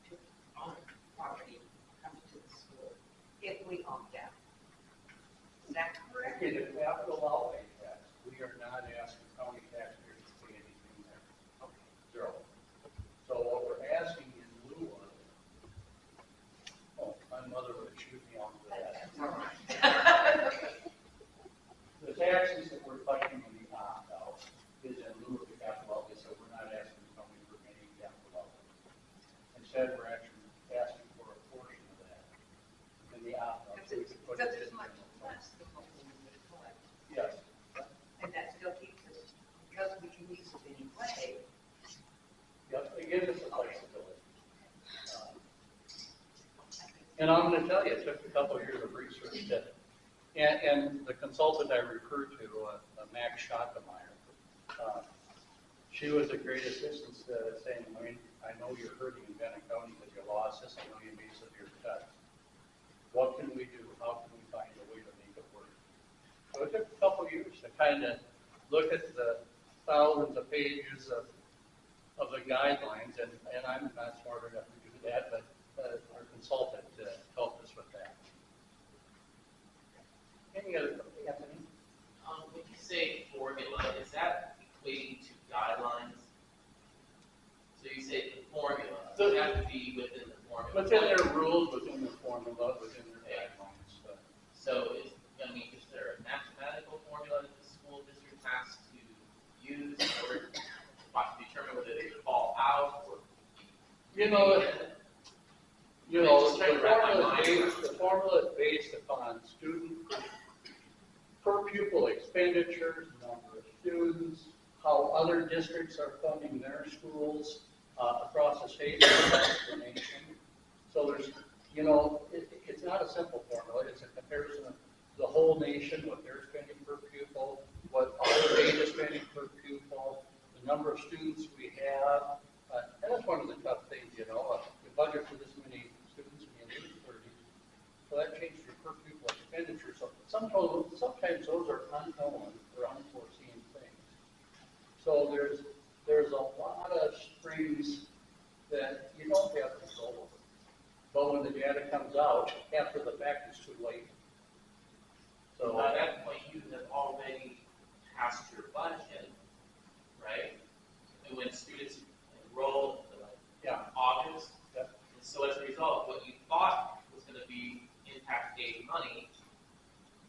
to own property comes to the school if we opt out. Is that correct? Okay, the capital outlay tax, we are not asking county taxpayers to pay anything there. Okay. Zero. So what we're asking in lieu of, my mother would shoot me on for that. That's all right. The taxes that we're fighting in the opt-out is in lieu of the capital outlay, so we're not asking the county for any capital outlay. Instead, we're actually asking for a portion of that in the opt-out. So we can put it Because in it's much general fund. less than what we would collect. Yes. And that still keeps us, because we can use it anyway. Yep, it gives us a flexibility. And I'm going to tell you, it took a couple of years of research to, and the consultant I referred to, Max Schottenmeyer, she was a great assistance saying, Wayne, I know you're hurting in Benton County because you lost this, I know you made severe cuts. What can we do? How can we find a way to make it work? So it took a couple of years to kind of look at the thousands of pages of the guidelines, and I'm not smart enough to do that, but our consultant helped us with that. Any other, Anthony? When you say formula, is that equating to guidelines? So you say the formula, so it has to be within the formula. Within their rules, within their formula, within their guidelines. So is, I mean, is there a mathematical formula that the school district has to use in order to determine whether they fall out or? The formula is based upon student per pupil expenditures, number of students, how other districts are funding their schools across the state and across the nation. So there's, it's not a simple formula. It's a comparison of the whole nation, what they're spending per pupil, what our state is spending per pupil, the number of students we have, and that's one of the tough things, you budget for this many students and you lose 30. So that changes your per pupil expenditure. So sometimes those are unknown or unforeseen things. So there's a lot of strings that you don't have control over. But when the data comes out, after the fact, it's too late. So So by that point, you have already passed your budget, right? And when students enroll in yeah, August, Yep. and so as a result, what you thought was going to be impact aid money,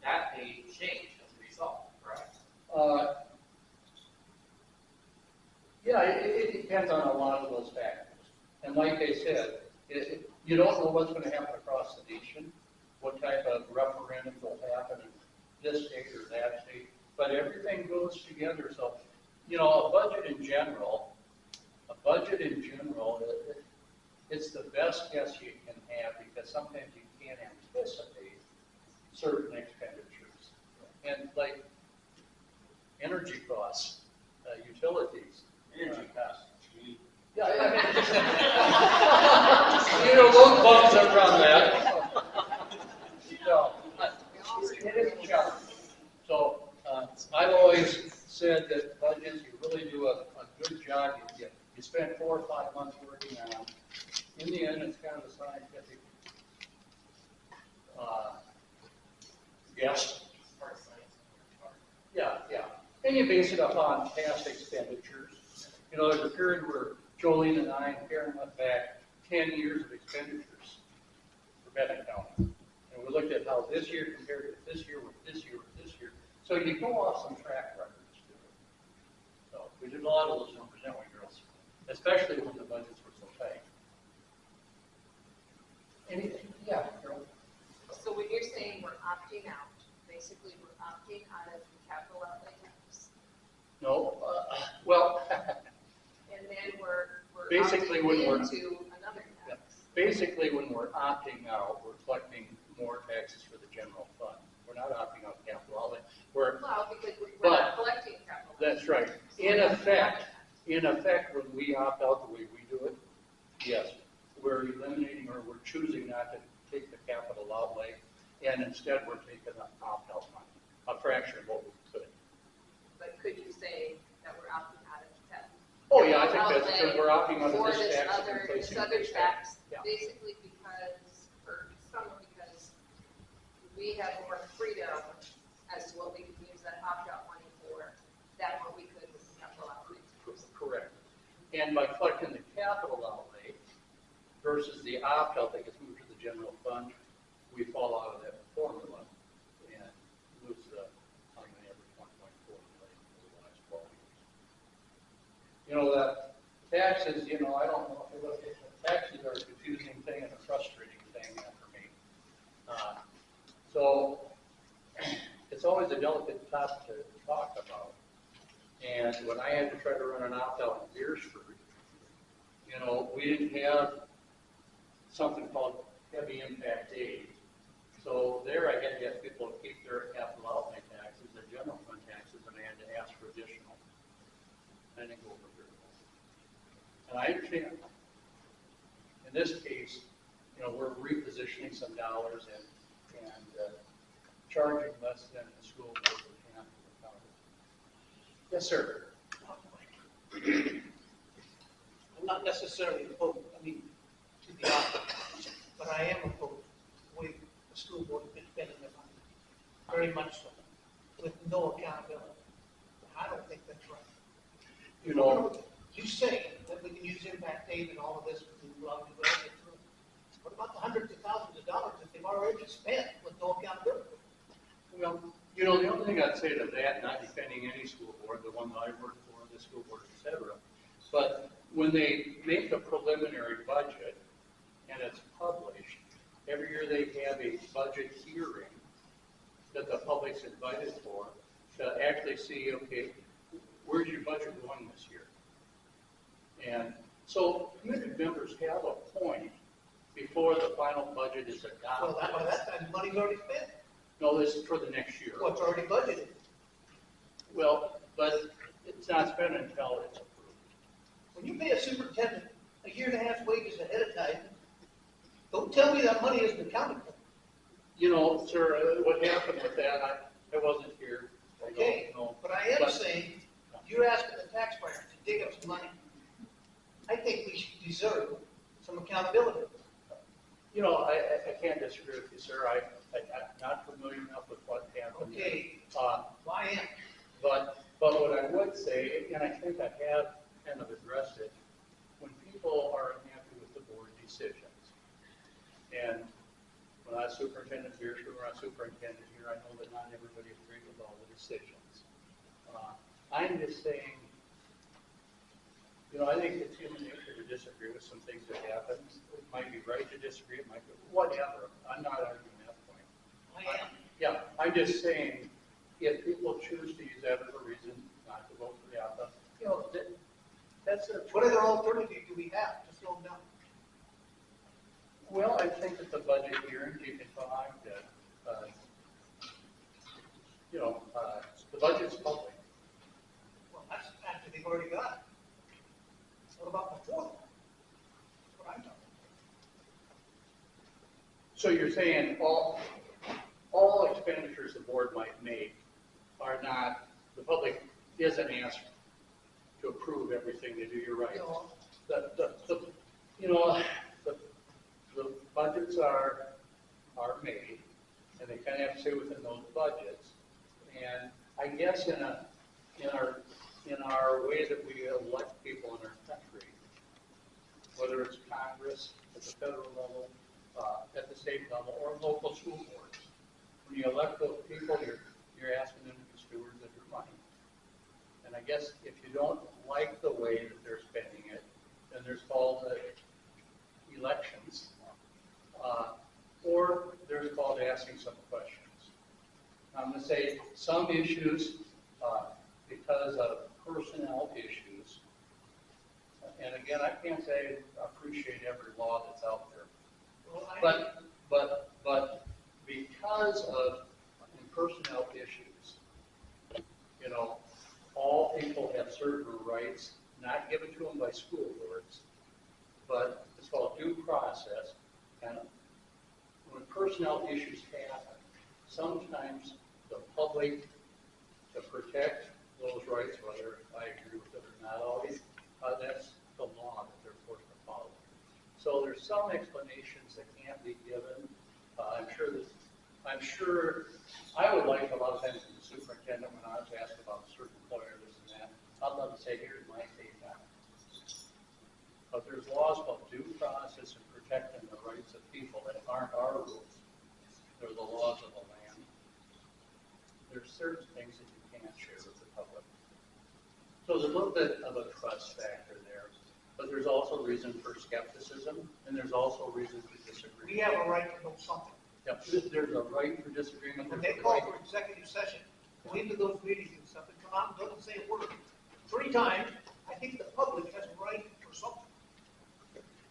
that may change as a result, correct? Yeah, it depends on a lot of those factors. And like I said, you don't know what's going to happen across the nation, what type of referendums will happen in this state or that state, but everything goes together. So, a budget in general, it's the best guess you can have because sometimes you can't anticipate certain expenditures. And like energy costs, utilities. Energy costs. Yeah, those bugs that run that. So, it is a challenge. So, I've always said that budgets, you really do a good job. You spend 4 or 5 months working on them. In the end, it's kind of a scientific guess. Hard science. Yeah. And you base it upon past expenditures. There's a period where Jolene and I and Karen went back 10 years of expenditures for Bennett County. And we looked at how this year compared to this year with this year with this year. So you go off some track records too. So we did a lot of those numbers, didn't we, girls? Especially when the budgets were so tight. Anything? Yeah, Carol. So when you're saying we're opting out, basically we're opting out of the capital outlay tax. No, well, And then we're Basically, opting when we're- into another tax. basically when we're opting out, we're collecting more taxes for the general fund. We're not opting out capital outlay. We're Well, because we're But- not collecting capital. That's right. In effect, when we opt out the way we do it, yes, we're eliminating or we're choosing not to take the capital outlay, and instead we're taking the opt-out money, a fraction of what we could. But could you say that we're opting out of the tax? Oh, yeah, I think that's because we're opting out For of this tax and other, replacing this other this tax, Yeah. basically because, or somewhat because we have more freedom as to what we can use that opt-out money for than what we could with the capital outlay. Correct. And by collecting the capital outlay versus the opt-out that gets moved to the general fund, we fall out of that formula and lose the average 1.4 million for the last 12 years. The taxes, I don't know if you look at the taxes are a confusing thing and a frustrating thing for me. So it's always a delicate topic to talk about. And when I had to try to run an opt-out in Beersford, we didn't have something called heavy impact aid. So there I had to get people to keep their capital outlay taxes, their general fund taxes, and I had to ask for additional. I didn't go over here. And I understand. In this case, we're repositioning some dollars and charging less than the school board would have to the county. Yes, sir. I'm not necessarily opposed, to the opt-out, but I am opposed to the way the school board has been spending their money, very much so, with no accountability. I don't think that's right. You say that we can use impact aid and all of this to blah, blah, blah. What about the hundreds of thousands of dollars that they've already spent with no accountability? Well, the only thing I'd say to that, not defending any school board, the one that I work for, the school board, et cetera, but when they make a preliminary budget and it's published, every year they have a budget hearing that the public's invited for to actually see, okay, where's your budget going this year? And so committee members have a point before the final budget is adopted. Well, by that time, the money's already spent. No, this is for the next year. What's already budgeted? Well, but It's not spent until it's approved. When you pay a superintendent a year and a half wages ahead of time, don't tell me that money isn't accounted for. You know, sir, what happened with that, I wasn't here. I don't Okay, know. but I am But- saying, you're asking the taxpayer to dig up some money. I think we should deserve some accountability. You know, I can't disagree with you, sir. I'm not familiar enough with what happened. Okay, Uh, I am. But what I would say, and I think I have kind of addressed it, when people are unhappy with the board decisions, and when I was superintendent here, sure, when I was superintendent here, I know that not everybody agreed with all the decisions. I'm just saying, you know, I think it's human nature to disagree with some things that happen. It might be right to disagree, it might be, whatever. I'm not arguing that point. I am. Yeah, I'm just saying, if people choose to use that as a reason not to vote for the opt-out, you know, that's a. What other alternative do we have to slow them down? Well, I think at the budget hearing, you can find that, the budget's public. Well, that's after they've already got it. What about before that? That's what I'm talking So you're saying all expenditures the board might make are not, the public isn't asked to approve everything they do, you're right. about. The budgets are made, and they kind of have to stay within those budgets. And I guess in our way that we elect people in our country, whether it's Congress, at the federal level, at the state level, or local school boards, when you elect those people, you're asking them to be stewards of your money. And I guess if you don't like the way that they're spending it, then there's called elections, or there's called asking some questions. I'm going to say some issues, because of personnel issues, and again, I can't say I appreciate every law that's out there, but because of personnel issues, you know, all people have certain rights, not given to them by school boards, but it's called due process. And when personnel issues happen, sometimes the public, to protect those rights, whether I agree with it or not always, that's the law that they're forced to follow. So there's some explanations that can't be given. I'm sure I would like a lot of times as a superintendent, when I was asked about a certain employer, this and that, I'd love to say, here's my take on it. But there's laws about due process and protecting the rights of people that aren't our rules. They're the laws of the land. There's certain things that you can't share with the public. So there's a little bit of a trust factor there, but there's also reason for skepticism, and there's also reason to disagree. We have a right to know something. Yep, there's a right for disagreement. When there's they a call right- for executive session, go into those meetings and stuff, and come out and don't say a word 3 times, I think the public has a right for something.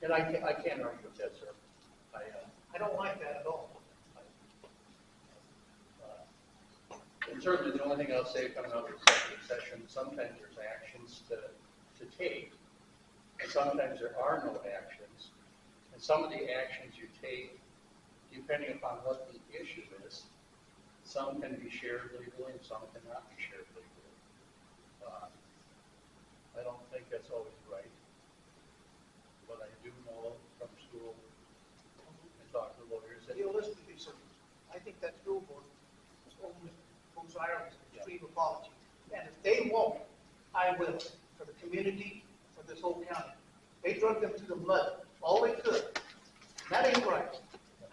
And I can't argue with that, sir. I don't like that at all. And certainly the only thing I'll say coming out of executive session, sometimes there's actions to take, and sometimes there are no actions. And some of the actions you take, depending upon what the issue is, some can be shared legally and some cannot be shared legally. I don't think that's always right, but I do know from school and talking to lawyers that Realistically, sir, I think that school board owes Ireland an extreme apology. And if they won't, I will, for the community, for this whole county. They drug them through the mud, all they could. That ain't right.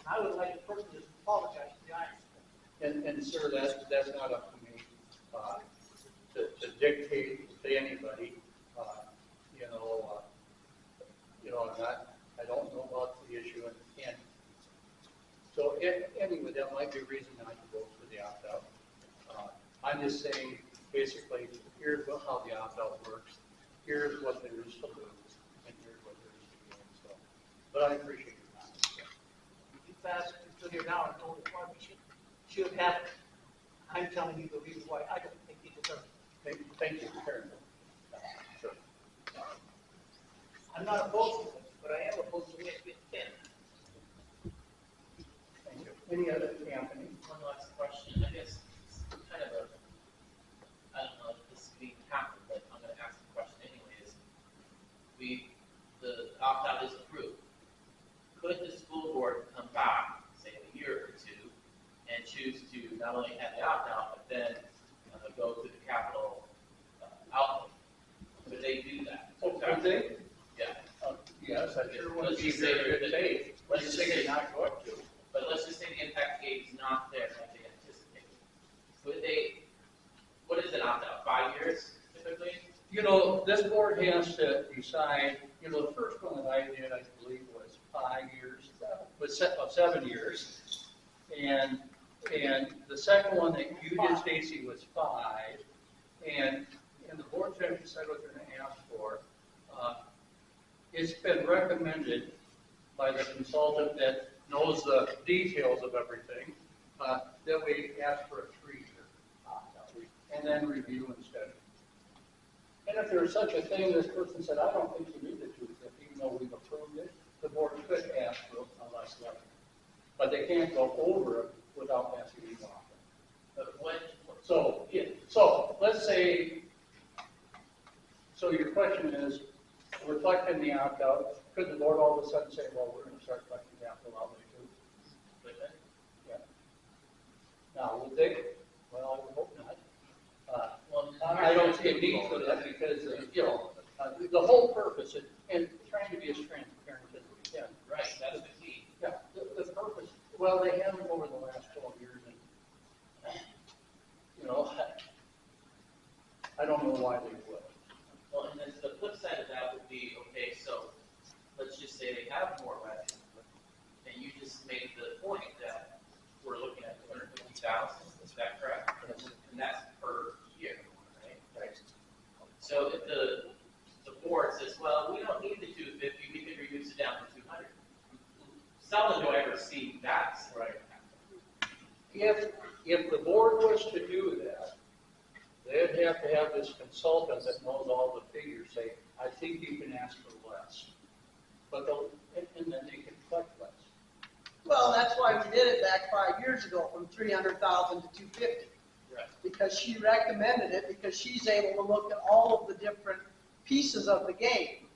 I would like to personally apologize to the Irish. And sir, that's not up to me to dictate to anybody. I don't know about the issue, and so anyway, that might be a reason not to vote for the opt-out. I'm just saying, basically, here's how the opt-out works. Here's what there is to lose, and here's what there is to gain. So, but I appreciate your comments. You fast until you're now and told us why we should have it. I'm telling you the reason why I don't think you deserve it. Thank you, Karen. Sure. I'm not opposed to it, but I am opposed to it being 10. Thank you. Any other, Anthony? One last question, I guess, it's kind of a, I don't know if this is being happened, but I'm gonna ask the question anyways. The opt-out is approved. Could the school board come back, say in a year or two, and choose to not only have the opt-out, but then go to the capital outlay? Could they do that? Oh, could they? Yeah. Yes, I sure would Let's be just say very good that- faith. let's Let's just say say- you're not going to. But let's just say the impact gate is not there like they anticipated. Would they, what is an opt-out, 5 years typically? You know, this board has to decide, you know, the first one that I did, I believe, was 5 years, was 7 years. And the second one that you did, Stacy, was 5. And the board's going to decide what they're going to ask for. It's been recommended by the consultant that knows the details of everything, that we ask for a 3-year opt-out and then review instead. And if there's such a thing, this person said, I don't think you need the 250, even though we've approved it, the board could ask for a less level. But they can't go over it without asking you opt-out. But when, So, yeah, so let's say, so your question is, reflecting the opt-out, could the board all of a sudden say, well, we're going to start collecting capital outlay too? but then, Yeah. Now, would they? Well, I would hope not. well, I don't see a need for that because, you know, the whole purpose, and trying to be as transparent as we can. right, that's the key. Yeah, the purpose, well, they haven't over the last 12 years, and, you know, I don't know why they would. Well, and then the flip side of that would be, okay, so let's just say they have more revenue. And you just made the point that we're looking at 250,000, is that correct? And that's per year, right? Right. So if the board says, well, we don't need the 250, we can reduce it down to 200. Seldom do I ever see that. Right. If the board was to do that, they'd have to have this consultant that knows all the figures say, I think you can ask for less. But and then they can collect less. Well, that's why we did it back 5 years ago, from 300,000 to 250. Right. Because she recommended it, because she's able to look at all of the different pieces of the game.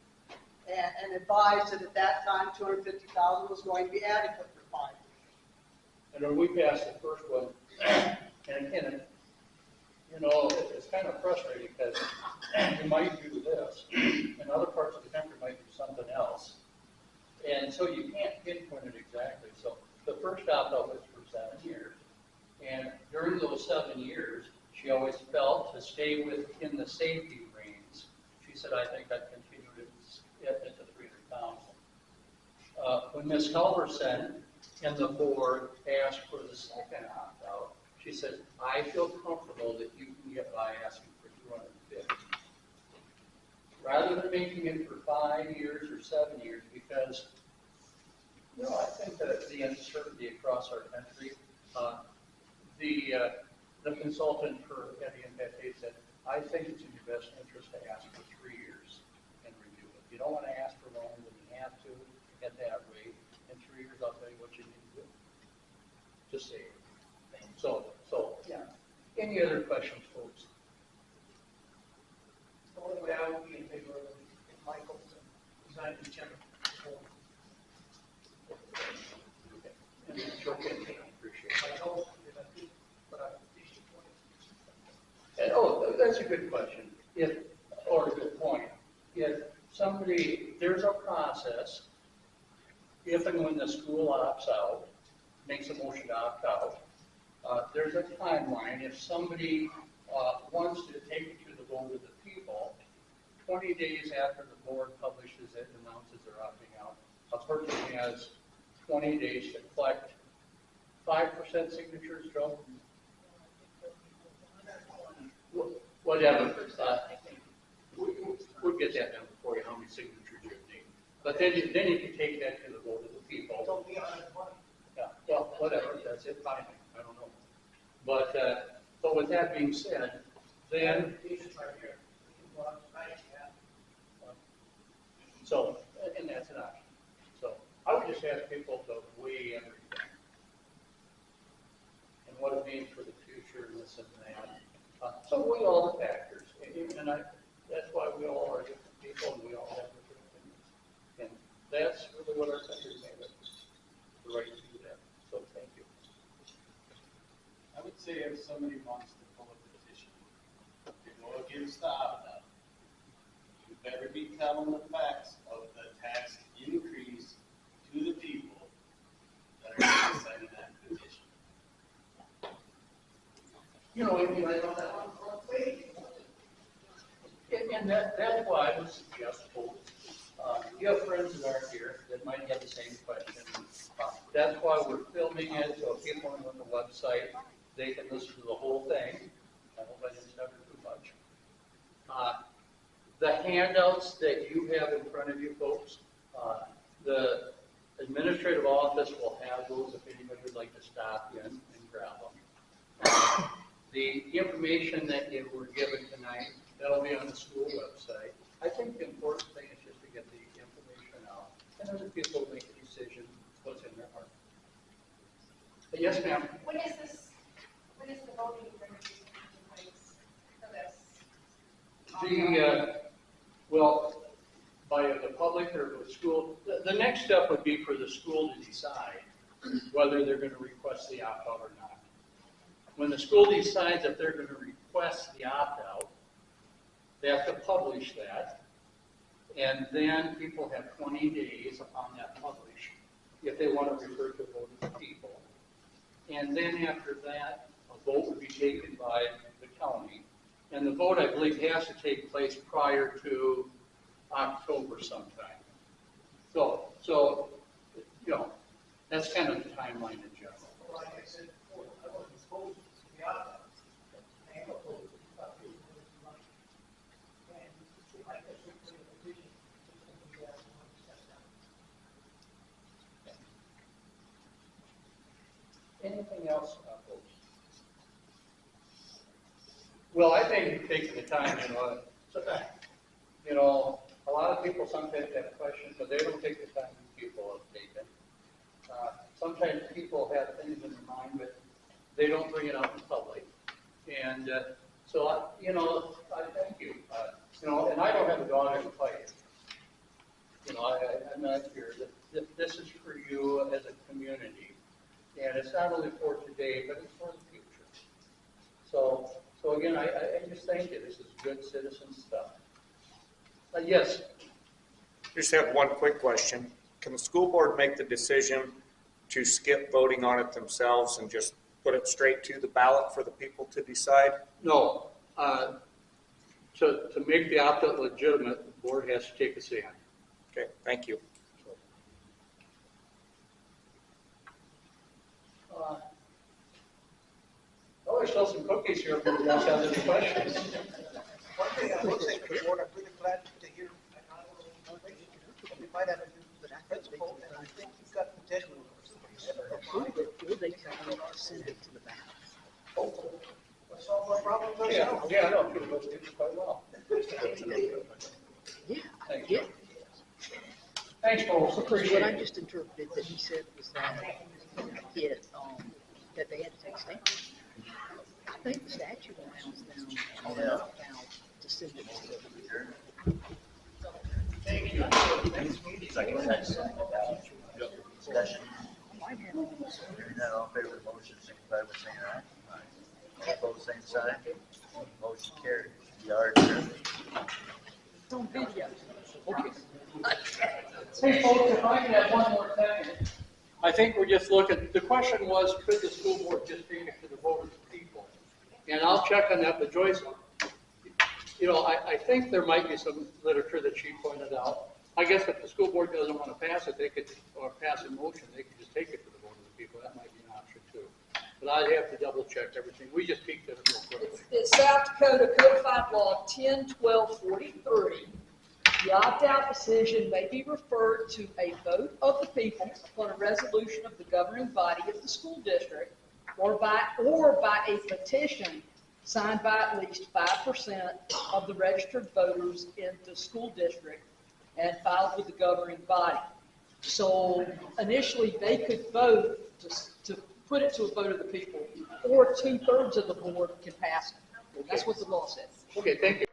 And advised that at that time, 250,000 was going to be adequate for 5 years. And when we passed the first one, and again, you know, it's kind of frustrating because you might do this, and other parts of the country might do something else. And so you can't pinpoint it exactly. So the first opt-out was for 7 years. And during those 7 years, she always felt to stay within the safety range. She said, I think I'd continue it at the 300,000. When Ms. Culverson and the board asked for the second opt-out, she said, I feel comfortable that you can get by asking for 250. Rather than making it for 5 years or 7 years, because, you know, I think that the uncertainty across our country, the consultant for Heavy Impact Aid said, I think it's in your best interest to ask for 3 years and review it. You don't want to ask for longer than you have to at that rate. In 3 years, I'll tell you what you need to do. Just say it. So, yeah. Any other questions, folks? The only way I would be in favor of it if Michael resigned as chairman. And it's okay, I appreciate it. I know, but I appreciate it. And, oh, that's a good question. Or a good point. If somebody, there's a process, if and when the school opts out, makes a motion to opt out, there's a timeline. If somebody wants to take it to the vote of the people, 20 days after the board publishes it and announces they're opting out, a person has 20 days to collect 5% signatures, Joe? Whatever. We'll get that done for you, how many signatures you need. But then you can take that to the vote of the people. Don't be on it, money. Yeah, well, whatever, that's it, fine, I don't know. But with that being said, then, so, and that's an option. So I would just ask people to weigh everything and what it means for the future and this and that. So weigh all the factors, and that's why we all are different people and we all have different opinions. And that's really what our country made us, the right to do that. So thank you. I would say if somebody wants to pull a petition to go against the opt-out, you better be telling the facts of the tax increase to the people that are going to sign that petition. You know, and that's why I would suggest, folks, you have friends that aren't here that might have the same question. That's why we're filming it, so if people are on the website, they can listen to the whole thing. I hope I didn't cover too much. The handouts that you have in front of you, folks, the administrative office will have those if anybody would like to stop in and grab them. The information that you were given tonight, that'll be on the school website. I think the important thing is just to get the information out, and other people make a decision what's in their heart. Yes, ma'am. When is the voting going to be taking place for this? Well, by the public or the school, the next step would be for the school to decide whether they're going to request the opt-out or not. When the school decides if they're going to request the opt-out, they have to publish that, and then people have 20 days upon that publish if they want to refer to a vote of the people. And then after that, a vote would be taken by the county. And the vote, I believe, has to take place prior to October sometime. So you know, that's kind of the timeline in general. Like I said before, I wasn't opposed to the opt-out. I am opposed to the opt-out. And like I said, for the petition, you guys want to step down. Anything else, folks? Well, I think you've taken the time, a lot of people sometimes have questions, but they don't take the time people have taken. Sometimes people have things in their mind, but they don't bring it out in public. And so, I thank you. And I don't have a dog in the fight. I'm not here. This is for you as a community. And it's not only for today, but it's for the future. So again, I just thank you. This is good citizen stuff. Yes. Just have one quick question. Can the school board make the decision to skip voting on it themselves and just put it straight to the ballot for the people to decide? No. To make the opt-out legitimate, the board has to take a stand. Okay, thank you. There's still some cookies here if anyone else has any questions. One thing I will say, Mr. Ward, I'm really glad to hear, we might have a new principal, and I think you've got potential. Before they come in, send it to the back. Hopefully, we'll solve our problems Yeah, ourselves. I know, people do it quite well. Yeah, Thank yeah. you. Thanks, folks, What appreciate I it. just interpreted that he said was that that they had to take steps. I think the statute allows them to opt out to send it to them. Thank you. Second section, discussion. I might have it. Hearing none, all in favor of the motion, signify by saying aye. Aye. All opposed, same sign. Motion carried. We are adjourned. It's on video. Okay. Hey, folks, if I can have one more second. I think we're just looking, the question was, could the school board just take it to the vote of the people? And I'll check on that, but Joyce, I think there might be some literature that she pointed out. I guess if the school board doesn't want to pass it, they could, or pass a motion, they could just take it to the vote of the people. That might be an option too. But I'd have to double check everything. We just peeked at it real quickly. It's South Dakota Codified Law 10-12-40-30. The opt-out decision may be referred to a vote of the people upon a resolution of the governing body of the school district or by a petition signed by at least 5% of the registered voters in the school district and filed with the governing body. So initially, they could vote to put it to a vote of the people, or 2/3 of the board can pass it. That's what the law says. Okay, thank you.